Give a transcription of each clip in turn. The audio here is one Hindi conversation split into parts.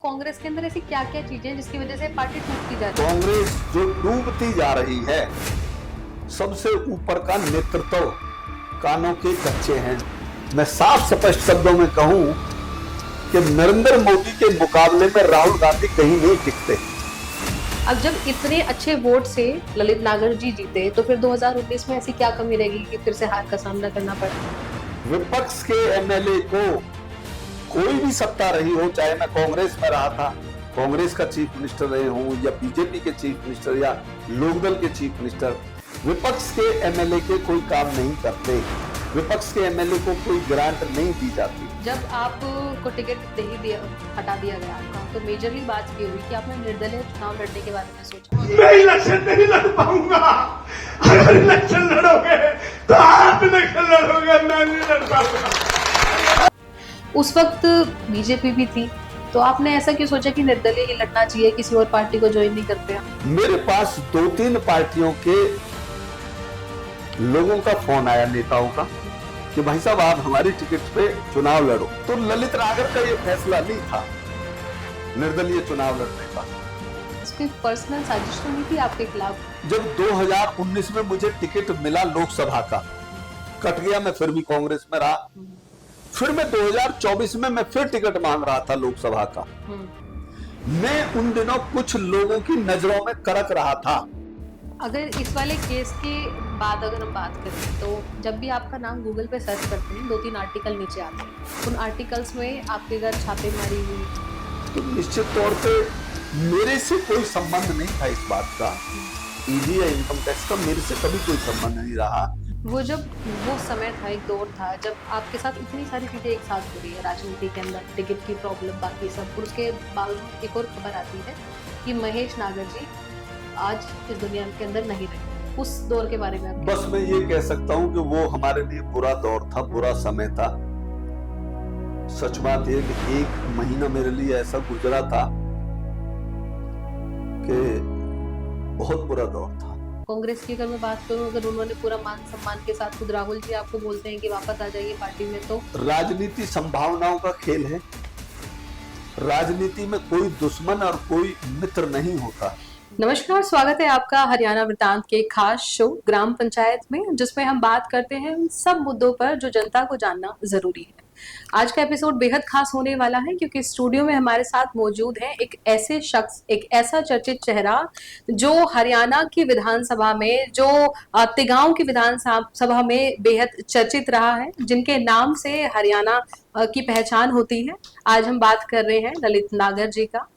कांग्रेस के अंदर ऐसी क्या क्या चीजें जिसकी वजह से पार्टी टूटती जा रही है? कांग्रेस जो डूबती जा रही है, सबसे ऊपर का नेतृत्व कानों के कच्चे हैं। मैं साफ स्पष्ट शब्दों में कहूं कि नरेंद्र मोदी के मुकाबले में राहुल गांधी कहीं नहीं टिकते। अब जब इतने अच्छे वोट से ललित नागर जी जीते तो फिर 2019 में ऐसी क्या कमी रहेगी कि फिर से हार का सामना करना पड़ा? विपक्ष के एमएलए को कोई भी सत्ता रही हो, चाहे मैं कांग्रेस में रहा था, कांग्रेस का चीफ मिनिस्टर रहे हूं, या बीजेपी के चीफ मिनिस्टर या लोकदल के चीफ मिनिस्टर, विपक्ष के एमएलए के कोई काम नहीं करते। विपक्ष के एमएलए को कोई ग्रांट नहीं दी जाती। जब आपको टिकट हटा दिया गया आपका, तो मेजरली बात ये हुई कि आपने निर्दलीय चुनाव लड़ने के बारे में सोचा। मैं इलेक्शन नहीं लड़ पाऊंगा। अगर इलेक्शन लड़ोगे तो आप इलेक्शन लड़ोगे, मैं नहीं लड़ पाऊंगा। उस वक्त बीजेपी भी थी, तो आपने ऐसा क्यों सोचा कि निर्दलीय ही लड़ना चाहिए, किसी और पार्टी को ज्वाइन नहीं करते हैं? मेरे पास 2-3 पार्टियों के लोगों का फोन आया, नेताओं का, कि भाई साहब आप हमारी टिकट पे चुनाव लड़ो। तो ललित नागर का ये फैसला नहीं था निर्दलीय चुनाव लड़ने का। इसकी पर्सनल साजिश तो नहीं थी आपके खिलाफ? जब 2019 में मुझे टिकट मिला लोकसभा का, कट गया, मैं फिर भी कांग्रेस में रहा। फिर मैं 2024 में मैं फिर टिकट मांग रहा था लोकसभा का। मैं उन दिनों कुछ लोगों की नजरों में कड़क रहा था। अगर इस वाले केस के बाद अगर हम बात करें, तो जब भी आपका नाम गूगल पे सर्च करते हैं 2-3 आर्टिकल नीचे आते हैं। उन आर्टिकल्स में आपके घर छापेमारी हुई, तो निश्चित तौर पे मेरे से कोई संबंध नहीं था इस बात का। ईडी या इनकम टैक्स का मेरे से कभी कोई संबंध नहीं रहा। वो समय था, एक दौर था जब आपके साथ इतनी सारी चीजें एक साथ हो रही है राजनीति के अंदर, टिकट की प्रॉब्लम, बाकी सब। और उसके बावजूद एक और खबर आती है कि महेश नागर जी आज इस दुनिया के अंदर नहीं रहे। उस दौर के बारे में आप बस मैं ये कह सकता हूँ कि वो हमारे लिए बुरा दौर था, बुरा समय था। सच बात है कि 1 महीना मेरे लिए ऐसा गुजरा था कि बहुत बुरा दौर था। कांग्रेस की अगर मैं बात करूं, अगर उन्होंने पूरा मान सम्मान के साथ, खुद राहुल जी आपको बोलते हैं कि वापस आ जाइए पार्टी में, तो राजनीति संभावनाओं का खेल है। राजनीति में कोई दुश्मन और कोई मित्र नहीं होता। नमस्कार, स्वागत है आपका हरियाणा वृतांत के खास शो ग्राम पंचायत में, जिसमें हम बात करते हैं उन सब मुद्दों पर जो जनता को जानना जरूरी है। आज का एपिसोड बेहद खास होने वाला है क्योंकि स्टूडियो में हमारे साथ मौजूद है एक ऐसे शख्स, एक ऐसा चर्चित चेहरा जो हरियाणा की विधानसभा में, जो तिगांव की विधानसभा में बेहद चर्चित रहा है, जिनके नाम से हरियाणा की पहचान होती है। आज हम बात कर रहे हैं ललित नागर जी का,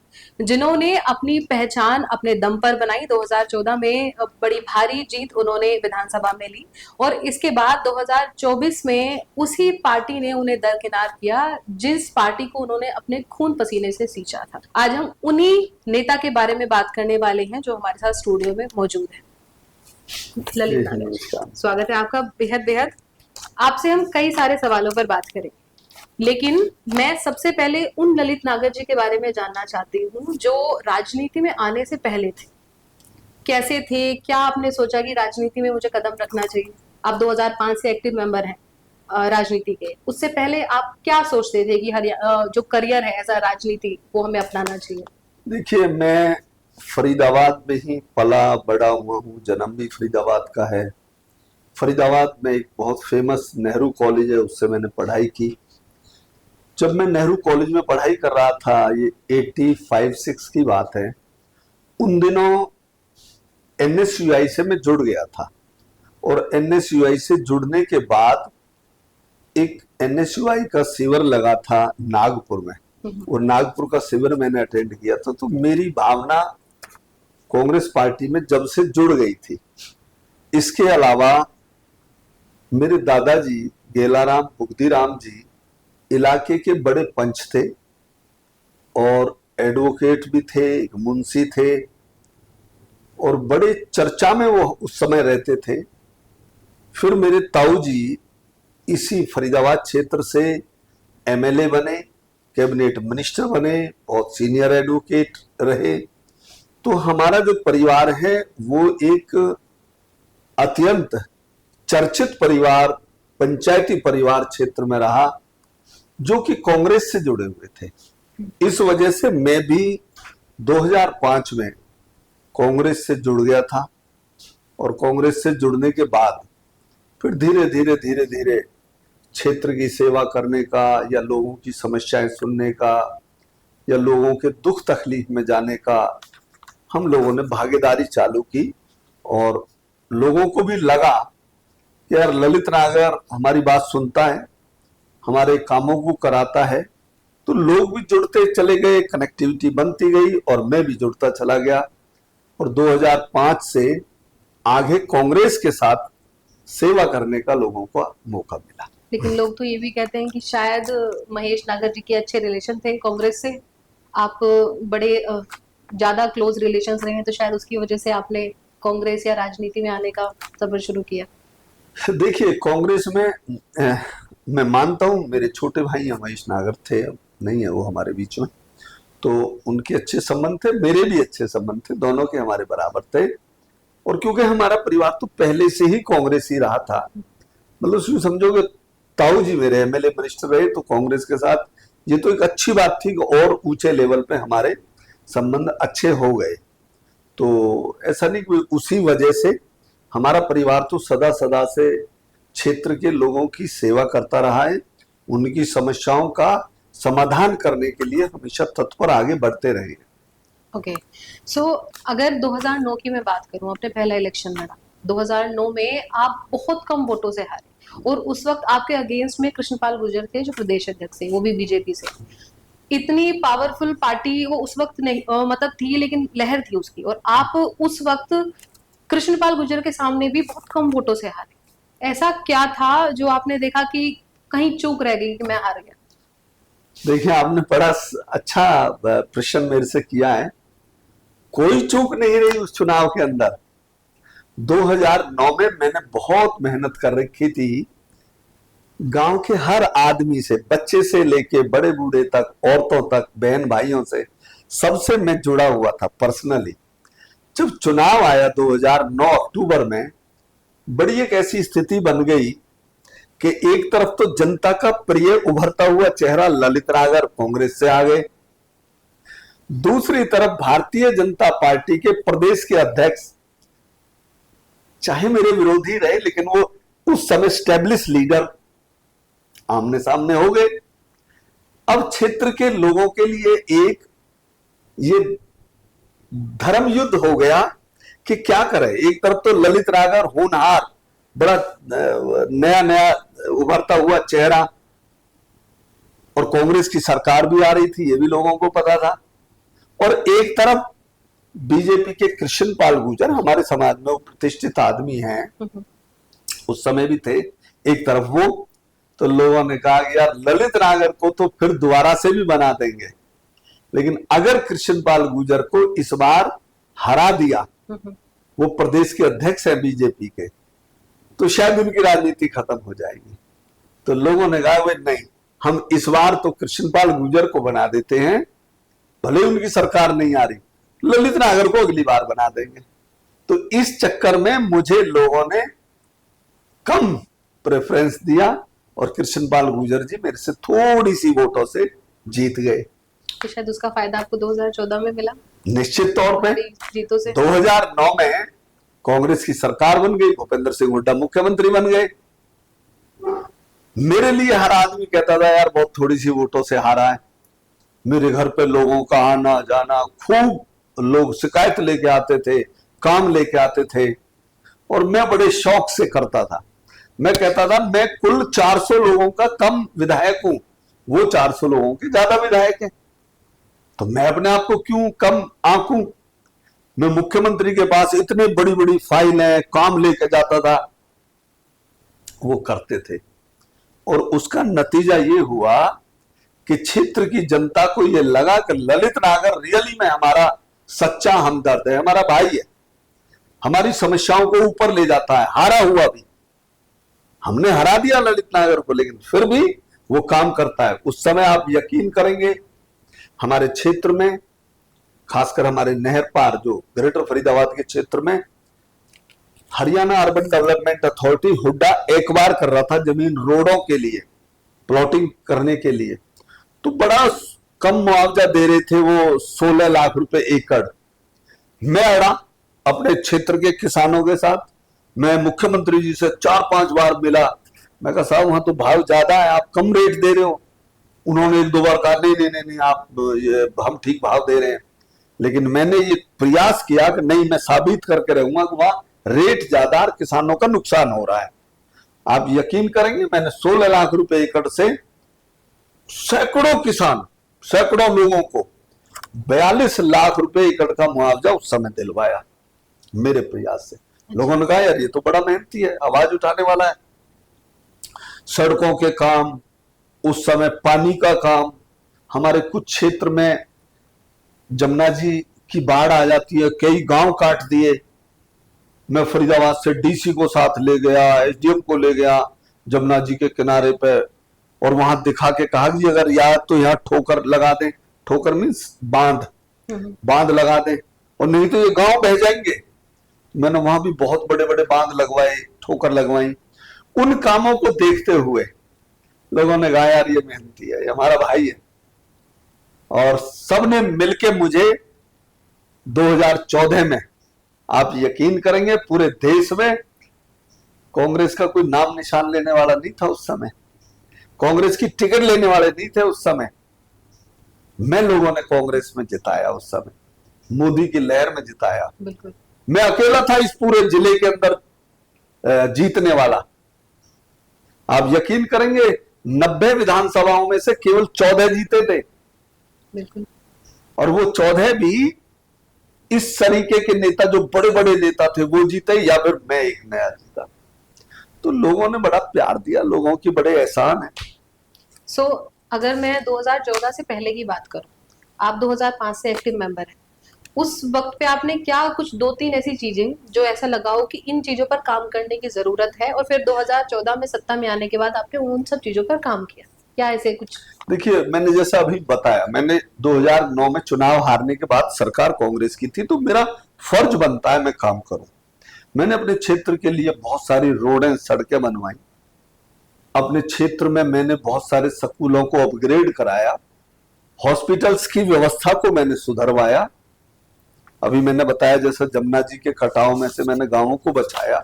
जिन्होंने अपनी पहचान अपने दम पर बनाई। 2014 में बड़ी भारी जीत उन्होंने विधानसभा में ली और इसके बाद 2024 में उसी पार्टी ने उन्हें दरकिनार किया जिस पार्टी को उन्होंने अपने खून पसीने से सींचा था। आज हम उन्हीं नेता के बारे में बात करने वाले हैं जो हमारे साथ स्टूडियो में मौजूद है। ललित नागर जी, स्वागत है आपका। बेहद बेहद आपसे हम कई सारे सवालों पर बात करेंगे, लेकिन मैं सबसे पहले उन ललित नागर जी के बारे में जानना चाहती हूँ जो राजनीति में आने से पहले थे। कैसे थे? क्या आपने सोचा कि राजनीति में मुझे कदम रखना चाहिए? आप 2005 से एक्टिव मेंबर हैं राजनीति के। उससे पहले आप क्या सोचते थे कि जो करियर है ऐसा राजनीति, वो हमें अपनाना चाहिए? देखिए, मैं फरीदाबाद में ही पला बड़ा हुआ हूँ। जन्म भी फरीदाबाद का है। फरीदाबाद में एक बहुत फेमस नेहरू कॉलेज है, उससे मैंने पढ़ाई की। जब मैं नेहरू कॉलेज में पढ़ाई कर रहा था, ये 85-86 की बात है, उन दिनों एनएसयूआई से मैं जुड़ गया था। और एनएसयूआई से जुड़ने के बाद एक एनएसयूआई का शिविर लगा था नागपुर में, और नागपुर का शिविर मैंने अटेंड किया था। तो मेरी भावना कांग्रेस पार्टी में जब से जुड़ गई थी। इसके अलावा मेरे दादाजी गेलाराम बुगदीराम जी इलाके के बड़े पंच थे और एडवोकेट भी थे, एक मुंशी थे, और बड़े चर्चा में वो उस समय रहते थे। फिर मेरे ताऊ जी इसी फरीदाबाद क्षेत्र से एमएलए बने, कैबिनेट मिनिस्टर बने, बहुत सीनियर एडवोकेट रहे। तो हमारा जो परिवार है वो एक अत्यंत चर्चित परिवार, पंचायती परिवार क्षेत्र में रहा, जो कि कांग्रेस से जुड़े हुए थे। इस वजह से मैं भी 2005 में कांग्रेस से जुड़ गया था, और कांग्रेस से जुड़ने के बाद फिर धीरे धीरे क्षेत्र की सेवा करने का, या लोगों की समस्याएं सुनने का, या लोगों के दुख तकलीफ में जाने का हम लोगों ने भागीदारी चालू की। और लोगों को भी लगा कि यार ललित नागर हमारी बात सुनता है, हमारे कामों को कराता है, तो लोग भी जुड़ते चले गए, कनेक्टिविटी बनती गई और मैं भी जुड़ता चला गया। और 2005 से आगे कांग्रेस के साथ सेवा करने का लोगों को मौका मिला। लेकिन लोग तो ये भी कहते हैं कि शायद महेश नागर जी के अच्छे रिलेशन थे कांग्रेस से, आप बड़े ज्यादा क्लोज रिलेशंस रहे हैं, तो शायद उसकी वजह से आपने कांग्रेस या राजनीति में आने का सफर शुरू किया। देखिए, कांग्रेस में मैं मानता हूं मेरे छोटे भाई महेश नागर थे, अब नहीं है वो हमारे बीच में, तो उनके अच्छे संबंध थे, मेरे भी अच्छे संबंध थे, दोनों के हमारे बराबर थे। और क्योंकि हमारा परिवार तो पहले से ही कांग्रेस ही रहा था, मतलब यूं समझोगे ताऊ जी मेरे एमएलए मिनिस्टर रहे, तो कांग्रेस के साथ ये तो एक अच्छी बात थी कि और ऊंचे लेवल पे हमारे संबंध अच्छे हो गए। तो ऐसा नहीं कोई, उसी वजह से हमारा परिवार तो सदा सदा से क्षेत्र के लोगों की सेवा करता रहा है, उनकी समस्याओं का समाधान करने के लिए हमेशा तत्पर आगे बढ़ते रहे। ओके, सो अगर 2009 की मैं बात करूं, आपने पहला इलेक्शन लड़ा 2009 में, आप बहुत कम वोटों से हारे, और उस वक्त आपके अगेंस्ट में कृष्णपाल गुर्जर थे जो प्रदेश अध्यक्ष थे, वो भी बीजेपी से। इतनी पावरफुल पार्टी वो उस वक्त नहीं मतलब थी, लेकिन लहर थी उसकी, और आप उस वक्त कृष्णपाल गुर्जर के सामने भी बहुत कम वोटों से हारे। ऐसा क्या था जो आपने देखा कि कहीं चूक रह गई कि मैं हार गया? देखिए, आपने बड़ा अच्छा प्रश्न मेरे से किया है। कोई चूक नहीं रही उस चुनाव के अंदर। 2009 में मैंने बहुत मेहनत कर रखी थी, गांव के हर आदमी से, बच्चे से लेके बड़े बूढ़े तक, औरतों तक, बहन भाइयों से, सबसे मैं जुड़ा हुआ था पर्सनली। जब चुनाव आया 2009 अक्टूबर में, बड़ी एक ऐसी स्थिति बन गई कि एक तरफ तो जनता का प्रिय उभरता हुआ चेहरा ललित नागर कांग्रेस से आ गए, दूसरी तरफ भारतीय जनता पार्टी के प्रदेश के अध्यक्ष, चाहे मेरे विरोधी रहे लेकिन वो उस समय स्टैब्लिश लीडर, आमने सामने हो गए। अब क्षेत्र के लोगों के लिए एक ये धर्म युद्ध हो गया कि क्या करें। एक तरफ तो ललित नागर होनहार, बड़ा नया उभरता हुआ चेहरा, और कांग्रेस की सरकार भी आ रही थी, ये भी लोगों को पता था। और एक तरफ बीजेपी के कृष्णपाल गुर्जर, हमारे समाज में वो प्रतिष्ठित आदमी हैं, उस समय भी थे, एक तरफ वो। तो लोगों ने कहा कि यार ललित नागर को तो फिर दोबारा से भी बना देंगे, लेकिन अगर कृष्णपाल गुर्जर को इस बार हरा दिया, वो प्रदेश के अध्यक्ष है बीजेपी के, तो शायद उनकी राजनीति खत्म हो जाएगी। तो लोगों ने कहा भाई नहीं, हम इस बार तो कृष्णपाल गुर्जर को बना देते हैं, भले उनकी सरकार नहीं आ रही, ललित नागर को अगली बार बना देंगे। तो इस चक्कर में मुझे लोगों ने कम प्रेफरेंस दिया, और कृष्णपाल गुर्जर जी मेरे से थोड़ी सी वोटों से जीत गए। तो शायद उसका फायदा आपको 2014 में मिला, निश्चित तौर पे। जीतों से 2009 में कांग्रेस की सरकार बन गई, भूपेंद्र सिंह हुड्डा मुख्यमंत्री बन गए। मेरे लिए हर आदमी कहता था यार बहुत थोड़ी सी वोटों से हारा है। मेरे घर पे लोगों का आना जाना, खूब लोग शिकायत लेके आते थे, काम लेके आते थे, और मैं बड़े शौक से करता था। मैं कहता था मैं कुल 400 लोगों का कम विधायक हूं, वो 400 लोगों के ज्यादा विधायक हैं, तो मैं अपने आप को क्यों कम आंकूं। मैं मुख्यमंत्री के पास इतने बड़ी बड़ी फाइलें, काम लेके जाता था, वो करते थे। और उसका नतीजा ये हुआ कि क्षेत्र की जनता को ये लगा कि ललित नागर रियली में हमारा सच्चा हमदर्द है, हमारा भाई है, हमारी समस्याओं को ऊपर ले जाता है। हारा हुआ भी, हमने हरा दिया ललित नागर को, लेकिन फिर भी वो काम करता है। उस समय आप यकीन करेंगे, हमारे क्षेत्र में, खासकर हमारे नहर पार जो ग्रेटर फरीदाबाद के क्षेत्र में, Haryana urban development authority Hooda एक बार कर रहा था जमीन रोडों के लिए, प्लॉटिंग करने के लिए, तो बड़ा कम मुआवजा दे रहे थे, वो 16 लाख रुपए एकड़। मैं अड़ा अपने क्षेत्र के किसानों के साथ। मैं मुख्यमंत्री जी से 4-5 बार मिला। मैं कहा साहब वहां तो भाव ज्यादा है, आप कम रेट दे रहे हो। उन्होंने 1-2 बार कहा नहीं नहीं नहीं नहीं, आप ये हम ठीक भाव दे रहे हैं। लेकिन मैंने ये प्रयास किया कि नहीं, मैं साबित करके रहूंगा कि वहां रेट ज्यादा और किसानों का नुकसान हो रहा है। आप यकीन करेंगे, मैंने 16 लाख रुपए एकड़ से सैकड़ों किसान, सैकड़ों लोगों को 42 लाख रुपए एकड़ का मुआवजा उस समय दिलवाया मेरे प्रयास से। लोगों ने कहा यार ये तो बड़ा मेहनती है, आवाज उठाने वाला है। सड़कों के काम, उस समय पानी का काम, हमारे कुछ क्षेत्र में जमुना जी की बाढ़ आ जाती है, कई गांव काट दिए। मैं फरीदाबाद से डीसी को साथ ले गया, एसडीएम को ले गया जमुना जी के किनारे पे, और वहां दिखा के कहा कि अगर यार तो यहाँ ठोकर लगा दें। ठोकर मीन्स बांध लगा दें, और नहीं तो ये गांव बह जाएंगे। मैंने वहां भी बहुत बड़े बड़े बांध लगवाए, ठोकर लगवाई। उन कामों को देखते हुए लोगों ने कहा यार ये मेहनती है, ये हमारा भाई है। और सबने मिलके मुझे 2014 में, आप यकीन करेंगे, पूरे देश में कांग्रेस का कोई नाम निशान लेने वाला नहीं था उस समय, कांग्रेस की टिकट लेने वाले नहीं थे उस समय। मैं लोगों ने कांग्रेस में जिताया उस समय, मोदी की लहर में जिताया। बिल्कुल। मैं अकेला था इस पूरे जिले के अंदर जीतने वाला। आप यकीन करेंगे 90 विधानसभाओं में से केवल 14 जीते थे। बिल्कुल। और वो 14 भी इस तरीके के नेता, जो बड़े बड़े नेता थे वो जीते, या फिर मैं एक नया जीता। तो लोगों ने बड़ा प्यार दिया, लोगों की बड़े एहसान है। सो अगर मैं 2014 से पहले की बात करूं, आप 2005 से एक्टिव मेंबर हैं, उस वक्त पे आपने क्या कुछ 2-3 ऐसी चीजें जो ऐसा लगा हो कि इन चीजों पर काम करने की जरूरत है, और फिर 2014 में सत्ता में आने के बाद आपने उन सब चीजों पर काम किया, क्या ऐसे कुछ? देखिए, मैंने जैसा अभी बताया, मैंने 2009 में चुनाव हारने के बाद सरकार कांग्रेस की थी, तो मेरा फर्ज बनता है मैं काम करूं। मैंने अपने क्षेत्र के लिए बहुत सारी रोडें, सड़कें बनवाई। अपने क्षेत्र में मैंने बहुत सारे स्कूलों को अपग्रेड कराया, हॉस्पिटल्स की व्यवस्था को मैंने सुधरवाया। अभी मैंने बताया जैसे जमुना जी के कटाव में से मैंने गांवों को बचाया।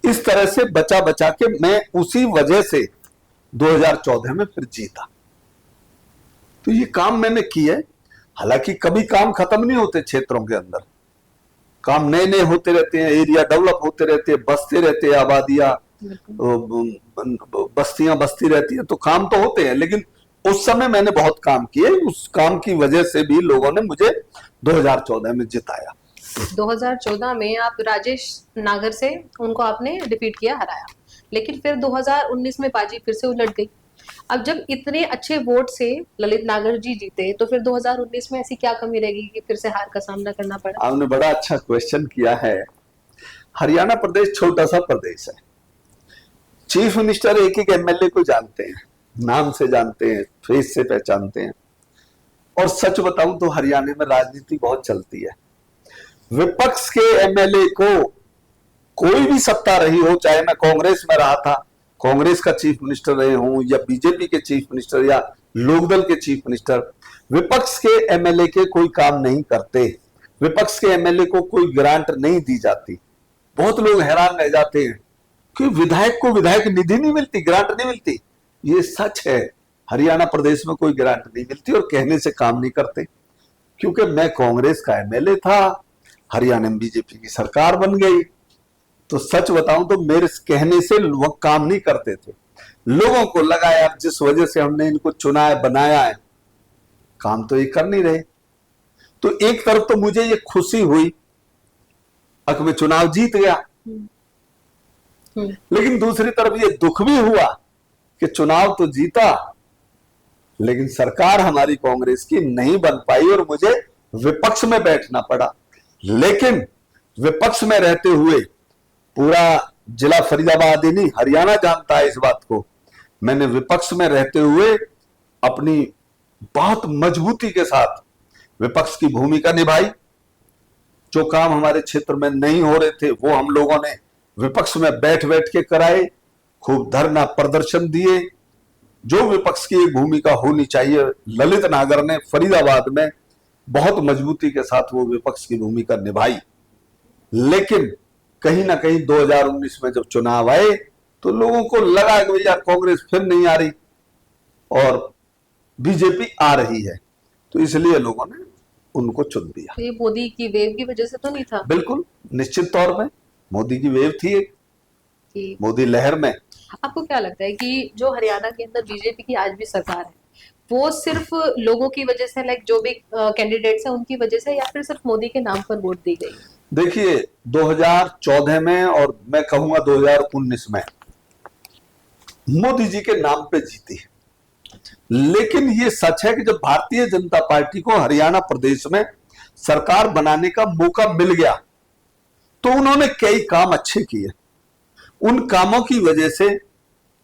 इस तरह से बचा बचा के मैं उसी वजह से 2014 में फिर जीता। तो ये काम मैंने किए। हालांकि कभी काम खत्म नहीं होते, क्षेत्रों के अंदर काम नए नए होते रहते हैं, एरिया डेवलप होते रहते हैं, बसते रहते हैं, आबादियां, बस्तियां बसती रहती है, तो काम तो होते हैं। लेकिन उस समय मैंने बहुत काम किए, उस काम की वजह से भी लोगों ने मुझे 2014 में जिताया। 2014 में आप राजेश नागर से उनको आपने डिफीट किया, हराया, लेकिन फिर 2019 में बाजी फिर से उलट गई। अब जब इतने अच्छे वोट से ललित नागर जी जीते, तो फिर 2019 में ऐसी क्या कमी रहेगी कि फिर से हार का सामना करना पड़ा? आपने बड़ा अच्छा क्वेश्चन किया है। हरियाणा प्रदेश छोटा सा प्रदेश है। चीफ मिनिस्टर एक एक एमएलए को जानते हैं, नाम से जानते हैं, फेस से पहचानते हैं। और सच बताऊं तो हरियाणा में राजनीति बहुत चलती है। विपक्ष के एमएलए को कोई भी सत्ता रही हो, चाहे मैं कांग्रेस में रहा था, कांग्रेस का चीफ मिनिस्टर रहे हूं, या बीजेपी के चीफ मिनिस्टर, या लोकदल के चीफ मिनिस्टर, विपक्ष के एमएलए के कोई काम नहीं करते। विपक्ष के एमएलए को कोई ग्रांट नहीं दी जाती। बहुत लोग हैरान रह जाते हैं कि विधायक को विधायक निधि नहीं मिलती, ग्रांट नहीं मिलती। ये सच है, हरियाणा प्रदेश में कोई ग्रांट नहीं मिलती, और कहने से काम नहीं करते। क्योंकि मैं कांग्रेस का एमएलए था, हरियाणा में बीजेपी की सरकार बन गई, तो सच बताऊं तो मेरे कहने से लोग काम नहीं करते थे। लोगों को लगा यार जिस वजह से हमने इनको चुना है, बनाया है, काम तो ये कर नहीं रहे। तो एक तरफ तो मुझे ये खुशी हुई कि मैं चुनाव जीत गया, लेकिन दूसरी तरफ ये दुख भी हुआ कि चुनाव तो जीता, लेकिन सरकार हमारी कांग्रेस की नहीं बन पाई और मुझे विपक्ष में बैठना पड़ा। लेकिन विपक्ष में रहते हुए पूरा जिला फरीदाबाद ही नहीं, हरियाणा जानता है इस बात को, मैंने विपक्ष में रहते हुए अपनी बहुत मजबूती के साथ विपक्ष की भूमिका निभाई। जो काम हमारे क्षेत्र में नहीं हो रहे थे वो हम लोगों ने विपक्ष में बैठ बैठ के कराए, खूब धरना प्रदर्शन दिए, जो विपक्ष की एक भूमिका होनी चाहिए, ललित नागर ने फरीदाबाद में बहुत मजबूती के साथ वो विपक्ष की भूमिका निभाई। लेकिन कहीं ना कहीं 2019 में जब चुनाव आए तो लोगों को लगा कि भैया कांग्रेस फिर नहीं आ रही और बीजेपी आ रही है, तो इसलिए लोगों ने उनको चुन दिया। तो ये मोदी की वेव की वजह से तो नहीं था? बिल्कुल, निश्चित तौर पे मोदी की वेव थी एक, कि मोदी लहर में। आपको क्या लगता है कि जो हरियाणा के अंदर बीजेपी की आज भी सरकार है, वो सिर्फ लोगों की वजह से, लाइक जो भी कैंडिडेट्स हैं उनकी वजह से, या फिर सिर्फ मोदी के नाम पर वोट दी गई? देखिए 2014 में और मैं कहूंगा 2019 में मोदी जी के नाम पे जीती है। लेकिन ये सच है कि जब भारतीय जनता पार्टी को हरियाणा प्रदेश में सरकार बनाने का मौका मिल गया तो उन्होंने कई काम अच्छे किए। उन कामों की वजह से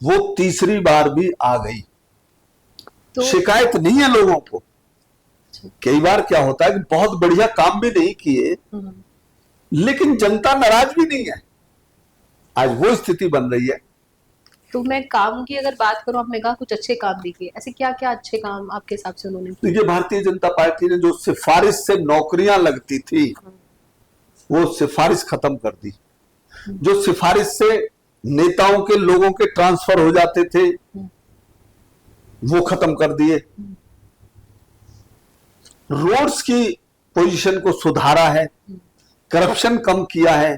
वो तीसरी बार भी आ गई। तो शिकायत नहीं है लोगों को। कई बार क्या होता है कि बहुत बढ़िया काम भी नहीं किए लेकिन जनता नाराज भी नहीं है। आज वो स्थिति बन रही है। तो मैं काम की अगर बात करूं, आपने कहा कुछ अच्छे काम दिखे, ऐसे क्या क्या अच्छे काम आपके हिसाब से उन्होंने किए? देखिए भारतीय जनता पार्टी ने जो सिफारिश से नौकरियां लगती थी वो सिफारिश खत्म कर दी। जो सिफारिश से नेताओं के, लोगों के ट्रांसफर हो जाते थे वो खत्म कर दिए। रोड्स की पोजीशन को सुधारा है, करप्शन कम किया है।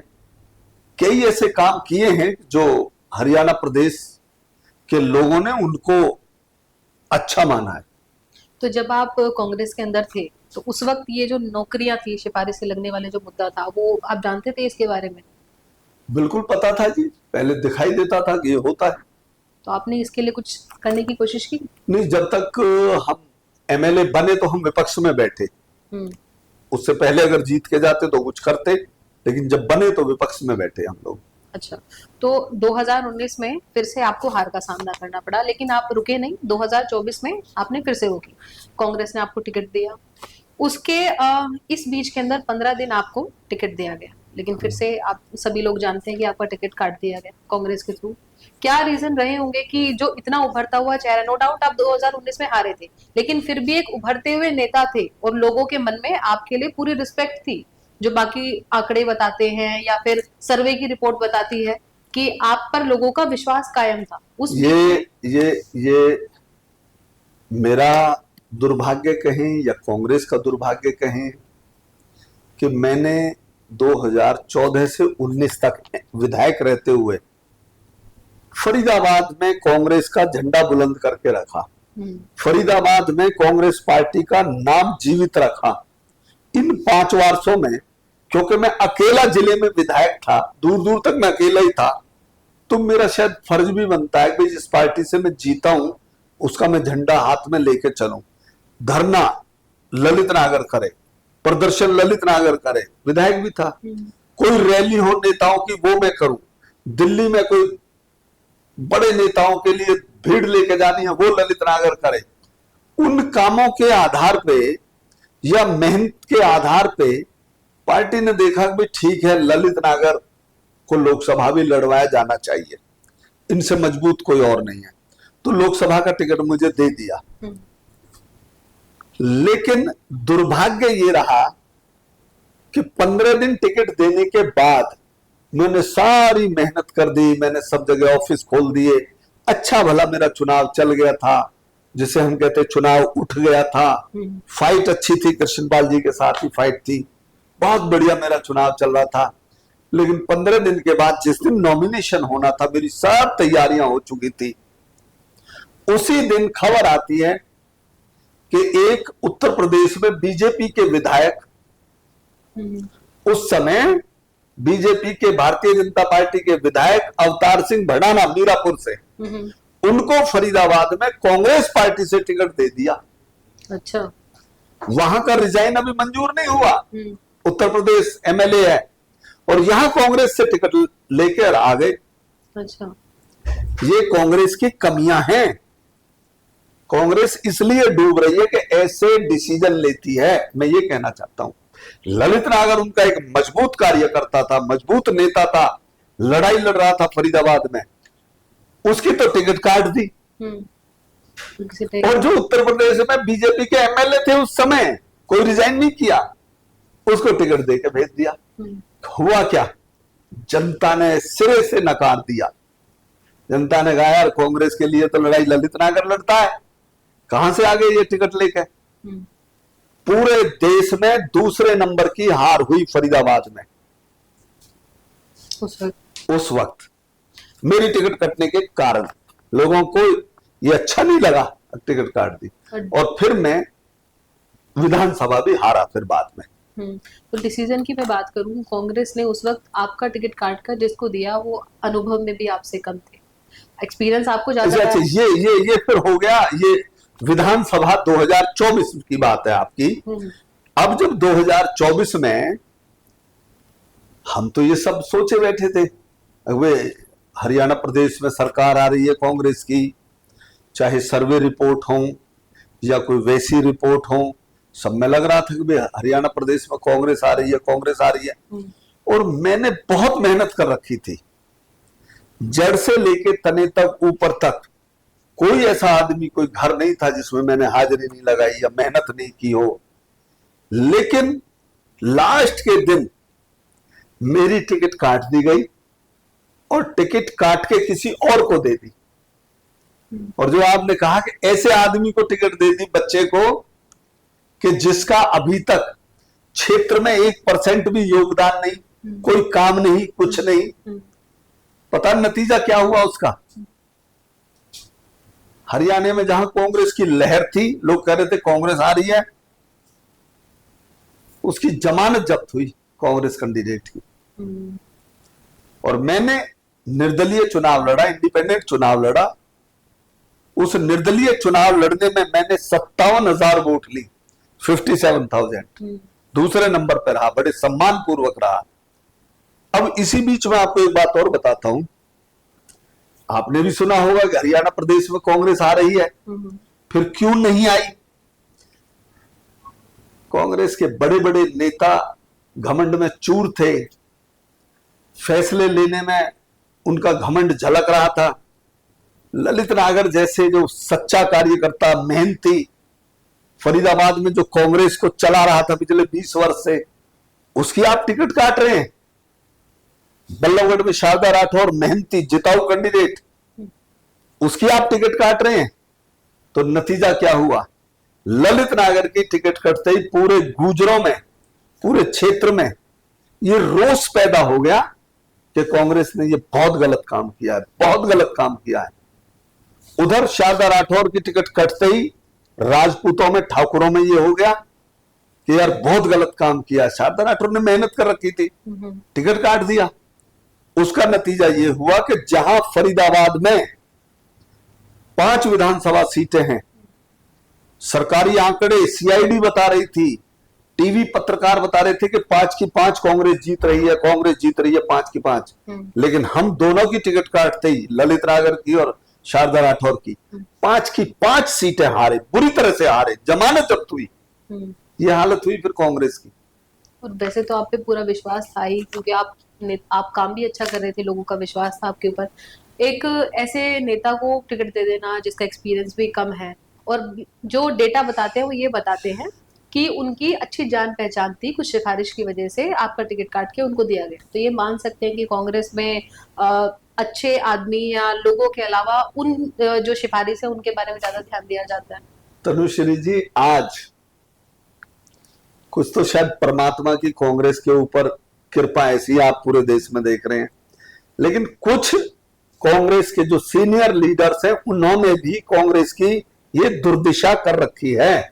कई ऐसे काम किए हैं जो हरियाणा प्रदेश के लोगों ने उनको अच्छा माना है। तो जब आप कांग्रेस के अंदर थे तो उस वक्त ये जो नौकरियां थी, सिफारिश से लगने वाले जो मुद्दा था, वो आप जानते थे इसके बारे में? बिल्कुल पता था जी, पहले दिखाई देता था कि ये होता है। तो आपने इसके लिए कुछ करने की कोशिश की? नहीं, जब तक हम एमएलए बने तो हम विपक्ष में बैठे। उससे पहले अगर जीत के जाते तो कुछ करते, लेकिन जब बने तो विपक्ष में बैठे हम लोग। अच्छा, तो 2019 में फिर से आपको हार का सामना करना पड़ा, लेकिन आप रुके नहीं। 2024 में आपने फिर से वो की, कांग्रेस ने आपको टिकट दिया। उसके इस बीच के अंदर 15 दिन आपको टिकट दिया गया, लेकिन फिर से आप सभी लोग जानते हैं कि आपका टिकट काट दिया गया कांग्रेस के थ्रू। क्या रीजन रहे होंगे कि जो इतना उभरता हुआ चेहरा, नो डाउट आप 2019 में हारे थे, लेकिन फिर भी एक उभरते हुए नेता थे और लोगों के मन में आपके लिए पूरी रिस्पेक्ट थी, जो बाकी आंकड़े बताते हैं या फिर सर्वे की रिपोर्ट बताती है कि आप पर लोगों का विश्वास कायम था। उस ये मेरा दुर्भाग्य कहें या कांग्रेस का दुर्भाग्य कहें कि मैंने 2014 से 19 तक विधायक रहते हुए फरीदाबाद में कांग्रेस का झंडा बुलंद करके रखा। फरीदाबाद में कांग्रेस पार्टी का नाम जीवित रखा। इन 5 वर्षों में, क्योंकि मैं अकेला जिले में विधायक था, दूर दूर तक मैं अकेला ही था, तो मेरा शायद फर्ज भी बनता है कि जिस पार्टी से मैं जीता हूं उसका मैं झंडा हाथ में लेके चलूं। धरना ललित नागर करे, प्रदर्शन ललित नागर करे, विधायक भी था। कोई रैली हो नेताओं की वो मैं करूं। दिल्ली में कोई बड़े नेताओं के लिए भीड़ लेके जानी है वो ललित नागर करे। उन कामों के आधार पे या मेहनत के आधार पे पार्टी ने देखा कि ठीक है, ललित नागर को लोकसभा भी लड़वाया जाना चाहिए, इनसे मजबूत कोई और नहीं है, तो लोकसभा का टिकट मुझे दे दिया। लेकिन दुर्भाग्य ये रहा कि 15 दिन टिकट देने के बाद मैंने सारी मेहनत कर दी, मैंने सब जगह ऑफिस खोल दिए, अच्छा भला मेरा चुनाव चल गया था, जिसे हम कहते चुनाव उठ गया था। फाइट अच्छी थी, कृष्णपाल जी के साथ ही फाइट थी, बहुत बढ़िया मेरा चुनाव चल रहा था। लेकिन 15 दिन के बाद जिस दिन नॉमिनेशन होना था, मेरी सब तैयारियां हो चुकी थी, उसी दिन खबर आती है कि एक उत्तर प्रदेश में बीजेपी के विधायक, उस समय बीजेपी के, भारतीय जनता पार्टी के विधायक अवतार सिंह भड़ाना मीरापुर से, उनको फरीदाबाद में कांग्रेस पार्टी से टिकट दे दिया। अच्छा, वहां का रिजाइन अभी मंजूर नहीं हुआ, उत्तर प्रदेश एमएलए है और यहां कांग्रेस से टिकट लेकर आ गए। अच्छा, ये कांग्रेस की कमियां हैं। कांग्रेस इसलिए डूब रही है कि ऐसे डिसीजन लेती है। मैं ये कहना चाहता हूं, ललित नागर उनका एक मजबूत कार्यकर्ता था, मजबूत नेता था, लड़ाई लड़ रहा था फरीदाबाद में, उसकी तो टिकट काट दी। और जो उत्तर प्रदेश में बीजेपी के एमएलए थे उस समय, कोई रिजाइन नहीं किया, उसको टिकट देके भेज दिया। हुआ क्या, जनता ने सिरे से नकार दिया। जनता ने कहा यार कांग्रेस के लिए तो लड़ाई ललित नागर लड़ता है, कहां से आ गए ये टिकट लेकर। पूरे देश में दूसरे नंबर की हार हुई फरीदाबाद में उस वक्त मेरी टिकट कटने के कारण। लोगों को ये अच्छा नहीं लगा, टिकट काट दी, और फिर मैं विधानसभा भी हारा फिर बाद में। तो डिसीजन की मैं बात करूं, कांग्रेस ने उस वक्त आपका टिकट काट कर जिसको दिया वो अनुभव में भी आपसे कम थे, एक्सपीरियंस आपको ज्यादा अच्छा, ये फिर हो गया, ये विधानसभा 2024 की बात है आपकी। अब जब 2024 में हम तो ये सब सोचे बैठे थे, वे हरियाणा प्रदेश में सरकार आ रही है कांग्रेस की, चाहे सर्वे रिपोर्ट हो या कोई वैसी रिपोर्ट हो, सब में लग रहा था कि हरियाणा प्रदेश में कांग्रेस आ रही है, कांग्रेस आ रही है। और मैंने बहुत मेहनत कर रखी थी, जड़ से लेके तने तक, ऊपर तक। कोई ऐसा आदमी, कोई घर नहीं था जिसमें मैंने हाजिरी नहीं लगाई या मेहनत नहीं की हो। लेकिन लास्ट के दिन मेरी टिकट काट दी गई और टिकट काट के किसी और को दे दी। और जो आपने कहा कि ऐसे आदमी को टिकट दे दी, बच्चे को, कि जिसका अभी तक क्षेत्र में 1% भी योगदान नहीं, कोई काम नहीं, कुछ नहीं। पता नतीजा क्या हुआ उसका? हरियाणा में जहां कांग्रेस की लहर थी, लोग कह रहे थे कांग्रेस आ रही है, उसकी जमानत जब्त हुई कांग्रेस कैंडिडेट की। और मैंने निर्दलीय चुनाव लड़ा, इंडिपेंडेंट चुनाव लड़ा। उस निर्दलीय चुनाव लड़ने में मैंने 57,000 वोट ली, 57,000। दूसरे नंबर पर रहा, बड़े सम्मान पूर्वक रहा। अब इसी बीच में आपको एक बात और बताता हूं। आपने भी सुना होगा कि हरियाणा प्रदेश में कांग्रेस आ रही है, फिर क्यों नहीं आई? कांग्रेस के बड़े बड़े नेता घमंड में चूर थे, फैसले लेने में उनका घमंड झलक रहा था। ललित नागर जैसे जो सच्चा कार्यकर्ता, मेहनती, फरीदाबाद में जो कांग्रेस को चला रहा था पिछले 20 वर्ष से, उसकी आप टिकट काट रहे हैं। बल्लभगढ़ में शारदा राठौर, मेहनती, जिताऊ कैंडिडेट, उसकी आप टिकट काट रहे हैं। तो नतीजा क्या हुआ? ललित नागर की टिकट कटते ही पूरे गुजरों में, पूरे क्षेत्र में ये रोष पैदा हो गया कि कांग्रेस ने ये बहुत गलत काम किया है, बहुत गलत काम किया है। उधर शारदा राठौर की टिकट कटते ही राजपूतों में, ठाकुरों में ये हो गया कि यार बहुत गलत काम किया। शारदा राठौर ने मेहनत कर रखी थी, टिकट काट दिया। उसका नतीजा ये हुआ कि जहां फरीदाबाद में 5 विधानसभा सीटें हैं, सरकारी आंकड़े, सीआईडी बता रही थी, टीवी पत्रकार बता रहे थे कि 5 की 5 कांग्रेस जीत रही है, कांग्रेस जीत रही है 5 की 5। लेकिन हम दोनों की टिकट काटते ही, ललित नागर की और शारदा राठौर की, 5 की 5 सीटें हारे, बुरी तरह से हारे, जमानत जब्त हुई। ये हालत हुई फिर कांग्रेस की। और वैसे तो आप पे पूरा विश्वास था ही, क्योंकि आप काम भी अच्छा कर रहे थे, लोगों का विश्वास था आपके ऊपर। एक ऐसे नेता को टिकट दे देना जिसका एक्सपीरियंस भी कम है, और जो डेटा बताते हैं वो ये बताते हैं कि उनकी अच्छी जान पहचान थी, कुछ सिफारिश की वजह से आपका टिकट काट के उनको दिया गया। तो ये मान सकते हैं कि कांग्रेस में अच्छे आदमी या लोगों के अलावा उन जो सिफारिश है उनके बारे में ज्यादा ध्यान दिया जाता है। तनुश्री जी, आज कुछ तो शायद परमात्मा की कांग्रेस के ऊपर कृपा ऐसी आप पूरे देश में देख रहे हैं, लेकिन कुछ कांग्रेस के जो सीनियर लीडर्स हैं उन्होंने भी कांग्रेस की ये दुर्दिशा कर रखी है,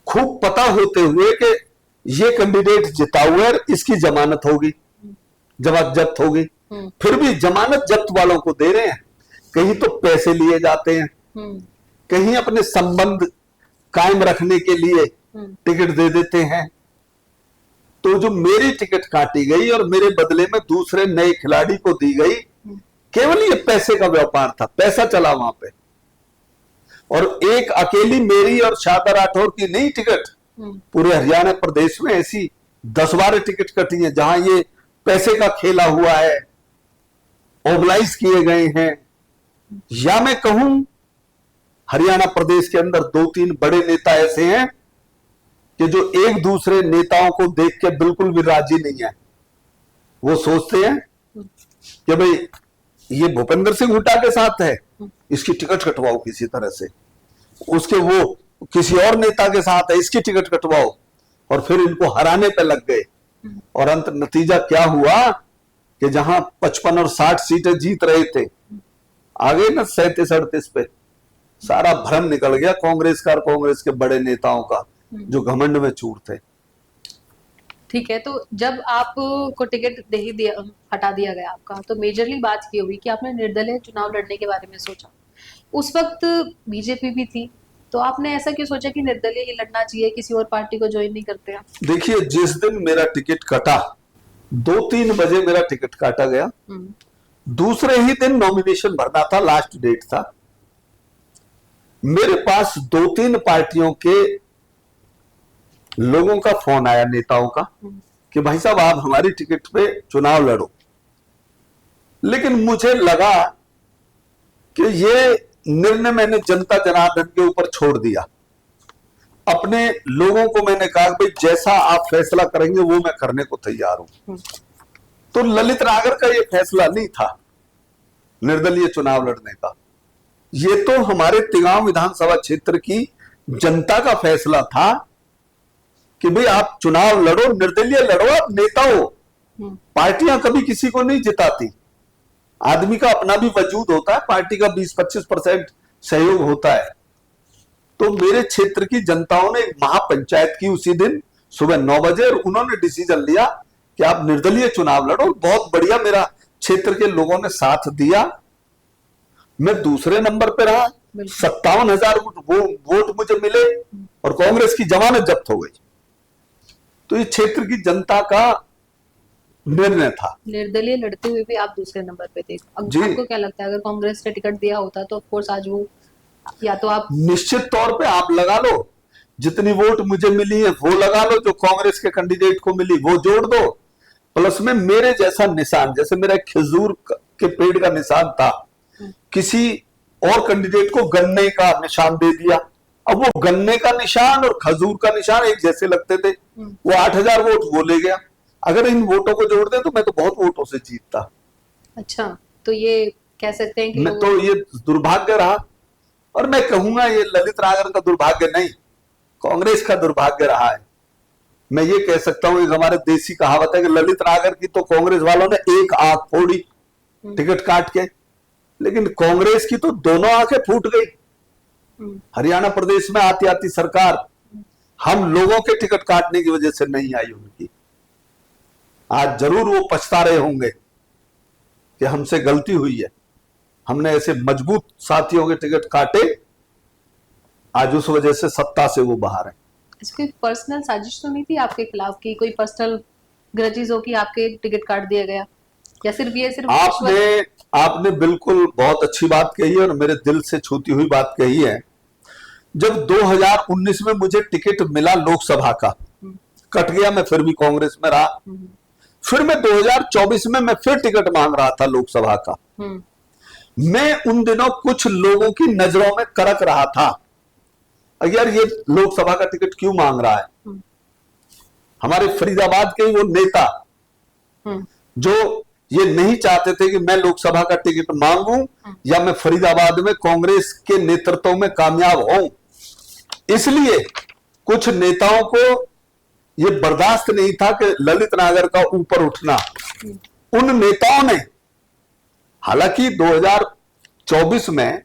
खूब पता होते हुए कि ये कैंडिडेट जिताऊ है, इसकी जमानत होगी, जमानत जब्त होगी, फिर भी जमानत जब्त वालों को दे रहे हैं। कहीं तो पैसे लिए जाते हैं, कहीं अपने संबंध कायम रखने के लिए टिकट दे देते हैं। तो जो मेरी टिकट काटी गई और मेरे बदले में दूसरे नए खिलाड़ी को दी गई, केवल ये पैसे का व्यापार था, पैसा चला वहां पे। और एक अकेली मेरी और शारदा राठौर की नहीं टिकट, पूरे हरियाणा प्रदेश में ऐसी 10-12 टिकट कटी है जहां ये पैसे का खेला हुआ है, मोबिलाइज किए गए हैं। या मैं कहूं हरियाणा प्रदेश के अंदर 2-3 बड़े नेता ऐसे हैं कि जो एक दूसरे नेताओं को देख के बिल्कुल भी राजी नहीं है। वो सोचते हैं कि भाई ये भूपेंद्र सिंह हुड्डा के साथ है, इसकी टिकट कटवाओ किसी तरह से, उसके वो किसी और नेता के साथ है, इसकी टिकट कटवाओ, और फिर इनको हराने पे लग गए। और अंत नतीजा क्या हुआ कि जहां 55 और 60 सीटें जीत रहे थे, आगे ना 37-38 पे सारा भ्रम निकल गया कांग्रेस का और कांग्रेस के बड़े नेताओं का जो घमंड में चूर थे। ठीक है, तो जब आपको टिकट दे ही दिया, हटा दिया गया आपका, तो मेजरली बात ये हुई कि आपने निर्दलीय चुनाव लड़ने के बारे में सोचा। उस वक्त बीजेपी भी थी, तो आपने ऐसा क्यों सोचा कि निर्दलीय ही लड़ना चाहिए, किसी और पार्टी को ज्वाइन नहीं करते हैं? देखिए, जिस दिन मेरा टिकट कटा, 2-3 बजे मेरा टिकट काटा गया, दूसरे ही दिन नॉमिनेशन भरना था, लास्ट डेट था। मेरे पास 2-3 पार्टियों के लोगों का फोन आया, नेताओं का, कि भाई साहब आप हमारी टिकट पे चुनाव लड़ो। लेकिन मुझे लगा कि ये निर्णय मैंने जनता जनार्दन के ऊपर छोड़ दिया। अपने लोगों को मैंने कहा कि जैसा आप फैसला करेंगे वो मैं करने को तैयार हूं। तो ललित नागर का ये फैसला नहीं था निर्दलीय चुनाव लड़ने का, ये तो हमारे तिगांव विधानसभा क्षेत्र की जनता का फैसला था कि भाई आप चुनाव लड़ो, निर्दलीय लड़ो, आप नेता हो। पार्टियां कभी किसी को नहीं जिताती, आदमी का अपना भी वजूद होता है, पार्टी का 20-25% सहयोग होता है। तो मेरे क्षेत्र की जनताओं ने एक महापंचायत की उसी दिन सुबह 9 बजे, और उन्होंने डिसीजन लिया कि आप निर्दलीय चुनाव लड़ो। बहुत बढ़िया, मेरा क्षेत्र के लोगों ने साथ दिया। मैं दूसरे नंबर पे रहा, 57,000 वोट मुझे मिले और कांग्रेस की जमानत जब्त हो गई। तो ये क्षेत्र की जनता का निर्णय था। निर्दलीय लड़ते हुए भी आप दूसरे नंबर पे थे। अब आपको क्या लगता है, अगर कांग्रेस ने टिकट दिया होता तो ऑफ कोर्स आज वो, या तो आप निश्चित तौर पे आप लगा लो, जितनी वोट मुझे मिली है वो लगा लो, जो कांग्रेस के कैंडिडेट को मिली वो जोड़ दो, प्लस में मेरे जैसा निशान, जैसे मेरा खजूर के पेड़ का निशान था, किसी और कैंडिडेट को गन्ने का निशान दे दिया। अब वो गन्ने का निशान और खजूर का निशान एक जैसे लगते थे, वो 8,000 वोट वो ले गया। अगर इन वोटों को जोड़ दे तो मैं तो बहुत वोटों से जीतता। अच्छा, तो ये कह सकते हैं कि मैं तो ये दुर्भाग्य रहा, और मैं कहूंगा ये ललित नागर का दुर्भाग्य नहीं, कांग्रेस का दुर्भाग्य रहा है। मैं ये कह सकता हूं, एक हमारे देसी कहावत है कि ललित नागर की तो कांग्रेस वालों ने एक आंख फोड़ी टिकट काट के, लेकिन कांग्रेस की तो दोनों आंखें फूट गई। हरियाणा प्रदेश में आती आती सरकार हम लोगों के टिकट काटने की वजह से नहीं आई उनकी। आज जरूर वो पछता रहे होंगे कि हमसे गलती हुई है, हमने ऐसे मजबूत साथियों के टिकट काटे, आज उस वजह से सत्ता से वो बाहर है। इसकी पर्सनल साजिश तो नहीं थी आपके खिलाफ, की कोई पर्सनल ग्रजेस हो कि आपके टिकट काट दिया गया, या सिर्फ ये सिर्फ आपने बिल्कुल बहुत अच्छी बात कही है और मेरे दिल से छूती हुई बात कही है। जब 2019 में मुझे टिकट मिला लोकसभा का, कट गया, मैं फिर भी कांग्रेस में रहा। फिर मैं 2024 में मैं फिर टिकट मांग रहा था लोकसभा का। मैं उन दिनों कुछ लोगों की नजरों में करक रहा था, यार ये लोकसभा का टिकट क्यों मांग रहा है। हमारे फरीदाबाद के वो नेता जो ये नहीं चाहते थे कि मैं लोकसभा का टिकट मांगूं या मैं फरीदाबाद में कांग्रेस के नेतृत्व में कामयाब हूं, इसलिए कुछ नेताओं को ये बर्दाश्त नहीं था कि ललित नागर का ऊपर उठना। उन नेताओं ने, हालांकि 2024 में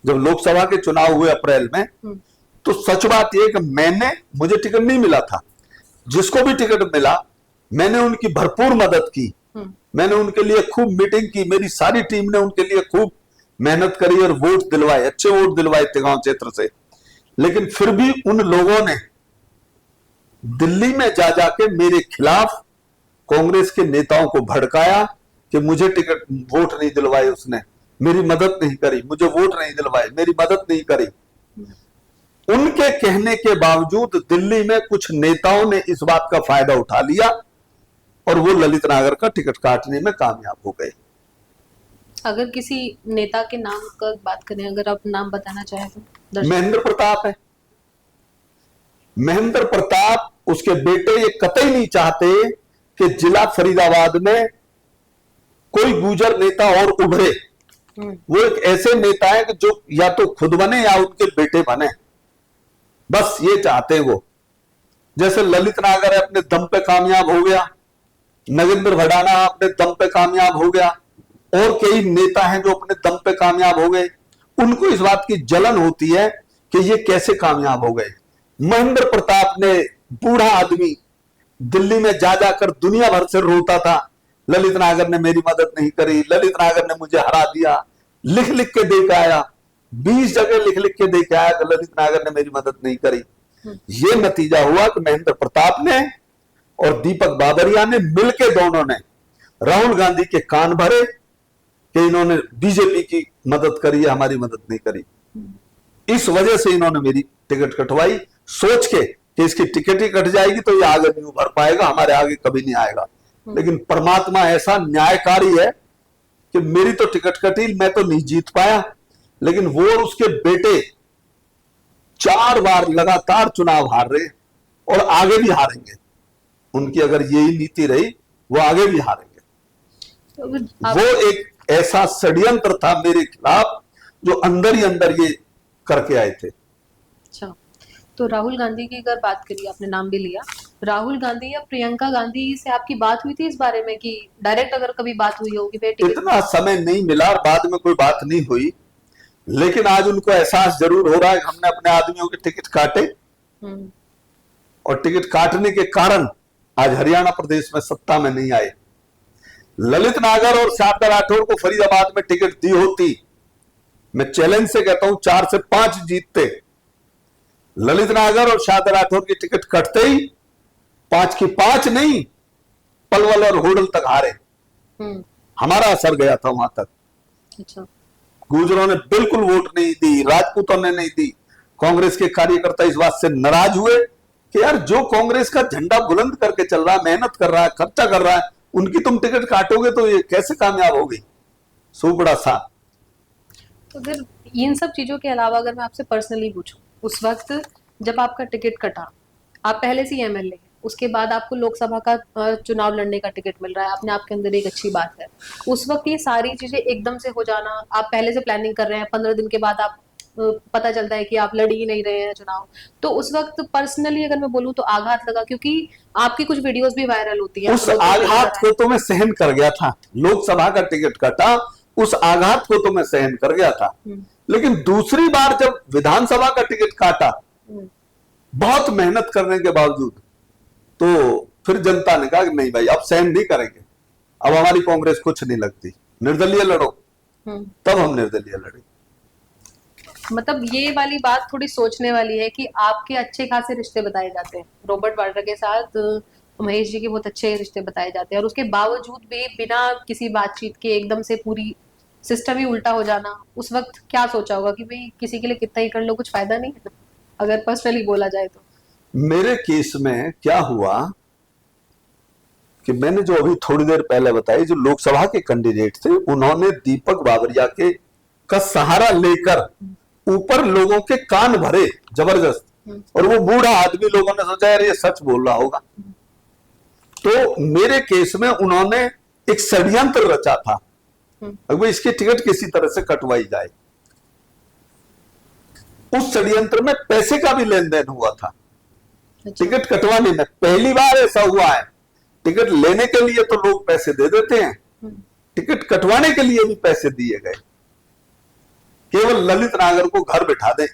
जब लोकसभा के चुनाव हुए अप्रैल में, तो सच बात यह कि मुझे टिकट नहीं मिला था, जिसको भी टिकट मिला मैंने उनकी भरपूर मदद की, मैंने उनके लिए खूब मीटिंग की, मेरी सारी टीम ने उनके लिए खूब मेहनत करी और वोट दिलवाए, अच्छे वोट दिलवाए तिगांव क्षेत्र से। लेकिन फिर भी उन लोगों ने दिल्ली में जा जाके मेरे खिलाफ कांग्रेस के नेताओं को भड़काया कि मुझे टिकट वोट नहीं दिलवाए, उसने मेरी मदद नहीं करी, मुझे वोट नहीं दिलवाए, मेरी मदद नहीं करी। उनके कहने के बावजूद दिल्ली में कुछ नेताओं ने इस बात का फायदा उठा लिया और वो ललित नागर का टिकट काटने में कामयाब हो गए। अगर किसी नेता के नाम का बात करें, अगर आप नाम बताना चाहें तो दर्शक। महेंद्र प्रताप है। महेंद्र प्रताप, उसके बेटे ये कतई नहीं चाहते कि जिला फरीदाबाद में कोई गुर्जर नेता और उभरे। वो एक ऐसे नेता है कि जो या तो खुद बने या उनके बेटे बने, बस ये चाहते हैं वो। जैसे ललित नागर है, अपने दम पे कामयाब हो गया, नगेंद्र भडाना अपने दम पे कामयाब हो गया, और कई नेता हैं जो अपने दम पे कामयाब हो गए। उनको इस बात की जलन होती है कि ये कैसे कामयाब हो गए। महेंद्र प्रताप ने, बूढ़ा आदमी, दिल्ली में जा जाकर दुनिया भर से रोता था, ललित नागर ने मेरी मदद नहीं करी, ललित नागर ने मुझे हरा दिया। लिख लिख के दे के आया, 20 जगह लिख लिख के दे के आया कि ललित नागर ने मेरी मदद नहीं करी। ये नतीजा हुआ कि महेंद्र प्रताप ने और दीपक बाबरिया ने मिलके, दोनों ने राहुल गांधी के कान भरे कि इन्होंने बीजेपी की मदद करी है, हमारी मदद नहीं करी। इस वजह से इन्होंने मेरी टिकट कटवाई, सोच के कि इसकी टिकट ही कट जाएगी तो ये आगे नहीं उभर पाएगा, हमारे आगे कभी नहीं आएगा। लेकिन परमात्मा ऐसा न्यायकारी है कि मेरी तो टिकट कटी, मैं तो नहीं जीत पाया, लेकिन वो और उसके बेटे 4 बार लगातार चुनाव हार रहे और आगे भी हारेंगे। उनकी अगर यही नीति रही, वो आगे भी हारेंगे। तो वो एक ऐसा षड्यंत्र था मेरे खिलाफ जो अंदर ही अंदर ये करके आए थे। अच्छा, तो राहुल गांधी की अगर बात करिए, आपने नाम भी लिया, राहुल गांधी या प्रियंका गांधी से आपकी बात हुई थी इस बारे में कि डायरेक्ट अगर कभी बात हुई होगी? इतना समय नहीं मिला और बाद में कोई बात नहीं हुई, लेकिन आज उनको एहसास जरूर हो रहा है कि हमने अपने आदमियों के टिकट काटे, और टिकट काटने के कारण आज हरियाणा प्रदेश में सत्ता में नहीं आए। ललित नागर और शारदा राठौर को फरीदाबाद में टिकट दी होती, मैं चैलेंज से कहता हूं 4 से 5 जीतते। ललित नागर और शारदा राठौर की टिकट कटते ही 5 की 5 नहीं, पलवल और होडल तक हारे। हमारा असर गया था वहां तक। अच्छा, गुर्जरों ने बिल्कुल वोट नहीं दी, राजपूतों ने नहीं दी। कांग्रेस के कार्यकर्ता इस बात से नाराज हुए कि यार, जो कांग्रेस का झंडा बुलंद करके चल रहा है, मेहनत कर रहा है, खर्चा कर रहा है, उनकी तुम टिकट काटोगे तो ये कैसे कामयाब होगी। सुबड़ा सा। तो फिर इन सब चीजों के अलावा अगर मैं आपसे पर्सनली पूछूं, उस वक्त जब आपका टिकट कटा, आप पहले से एमएलए हैं, उसके बाद आपको लोकसभा का चुनाव लड़ने का टिकट मिल रहा है, अपने आप के अंदर एक अच्छी बात है। उस वक्त ये सारी चीजें एकदम से हो जाना, आप पहले से प्लानिंग कर रहे हैं, 15 दिन के बाद आप पता चलता है कि आप लड़ ही नहीं रहे हैं चुनाव, तो उस वक्त पर्सनली अगर मैं बोलूं तो आघात लगा, क्योंकि आपकी कुछ वीडियोस भी वायरल होती है। उस आघात को तो मैं सहन कर गया था। लोकसभा का टिकट कटा, उस आघात को तो मैं सहन कर गया था, लेकिन दूसरी बार जब विधानसभा का टिकट काटा, बहुत मेहनत करने के बावजूद, तो फिर जनता ने कहा कि नहीं भाई, अब सहन नहीं करेंगे, अब हमारी कांग्रेस कुछ नहीं लगती, निर्दलीय लड़ो। तब हम निर्दलीय लड़े। मतलब ये वाली बात थोड़ी सोचने वाली है कि आपके अच्छे खासे रिश्ते बताए जाते हैं, रॉबर्ट वाड्रा के साथ महेश जी के बहुत अच्छे रिश्ते बताए जाते हैं, और उसके बावजूद भी बिना किसी बातचीत के एकदम से पूरी सिस्टम ही उल्टा हो जाना, उस वक्त क्या सोचा होगा कि भाई किसी के लिए कितना ही कर लो, कुछ फायदा नहीं है, अगर पर्सनली बोला जाए तो? मेरे केस में क्या हुआ कि मैंने जो अभी थोड़ी देर पहले बताई, जो लोकसभा के कैंडिडेट थे, उन्होंने दीपक बाबरिया के का सहारा लेकर ऊपर लोगों के कान भरे जबरदस्त, और वो बूढ़ा आदमी, लोगों ने सोचा यार ये सच बोल रहा होगा। तो मेरे केस में उन्होंने एक षड्यंत्र रचा था, अब इसकी टिकट किसी तरह से कटवाई जाए। उस षड्यंत्र में पैसे का भी लेन देन हुआ था। टिकट कटवाने में पहली बार ऐसा हुआ है। टिकट लेने के लिए तो लोग पैसे दे देते हैं, टिकट कटवाने के लिए भी पैसे दिए गए, केवल ललित नागर को घर बैठा दें।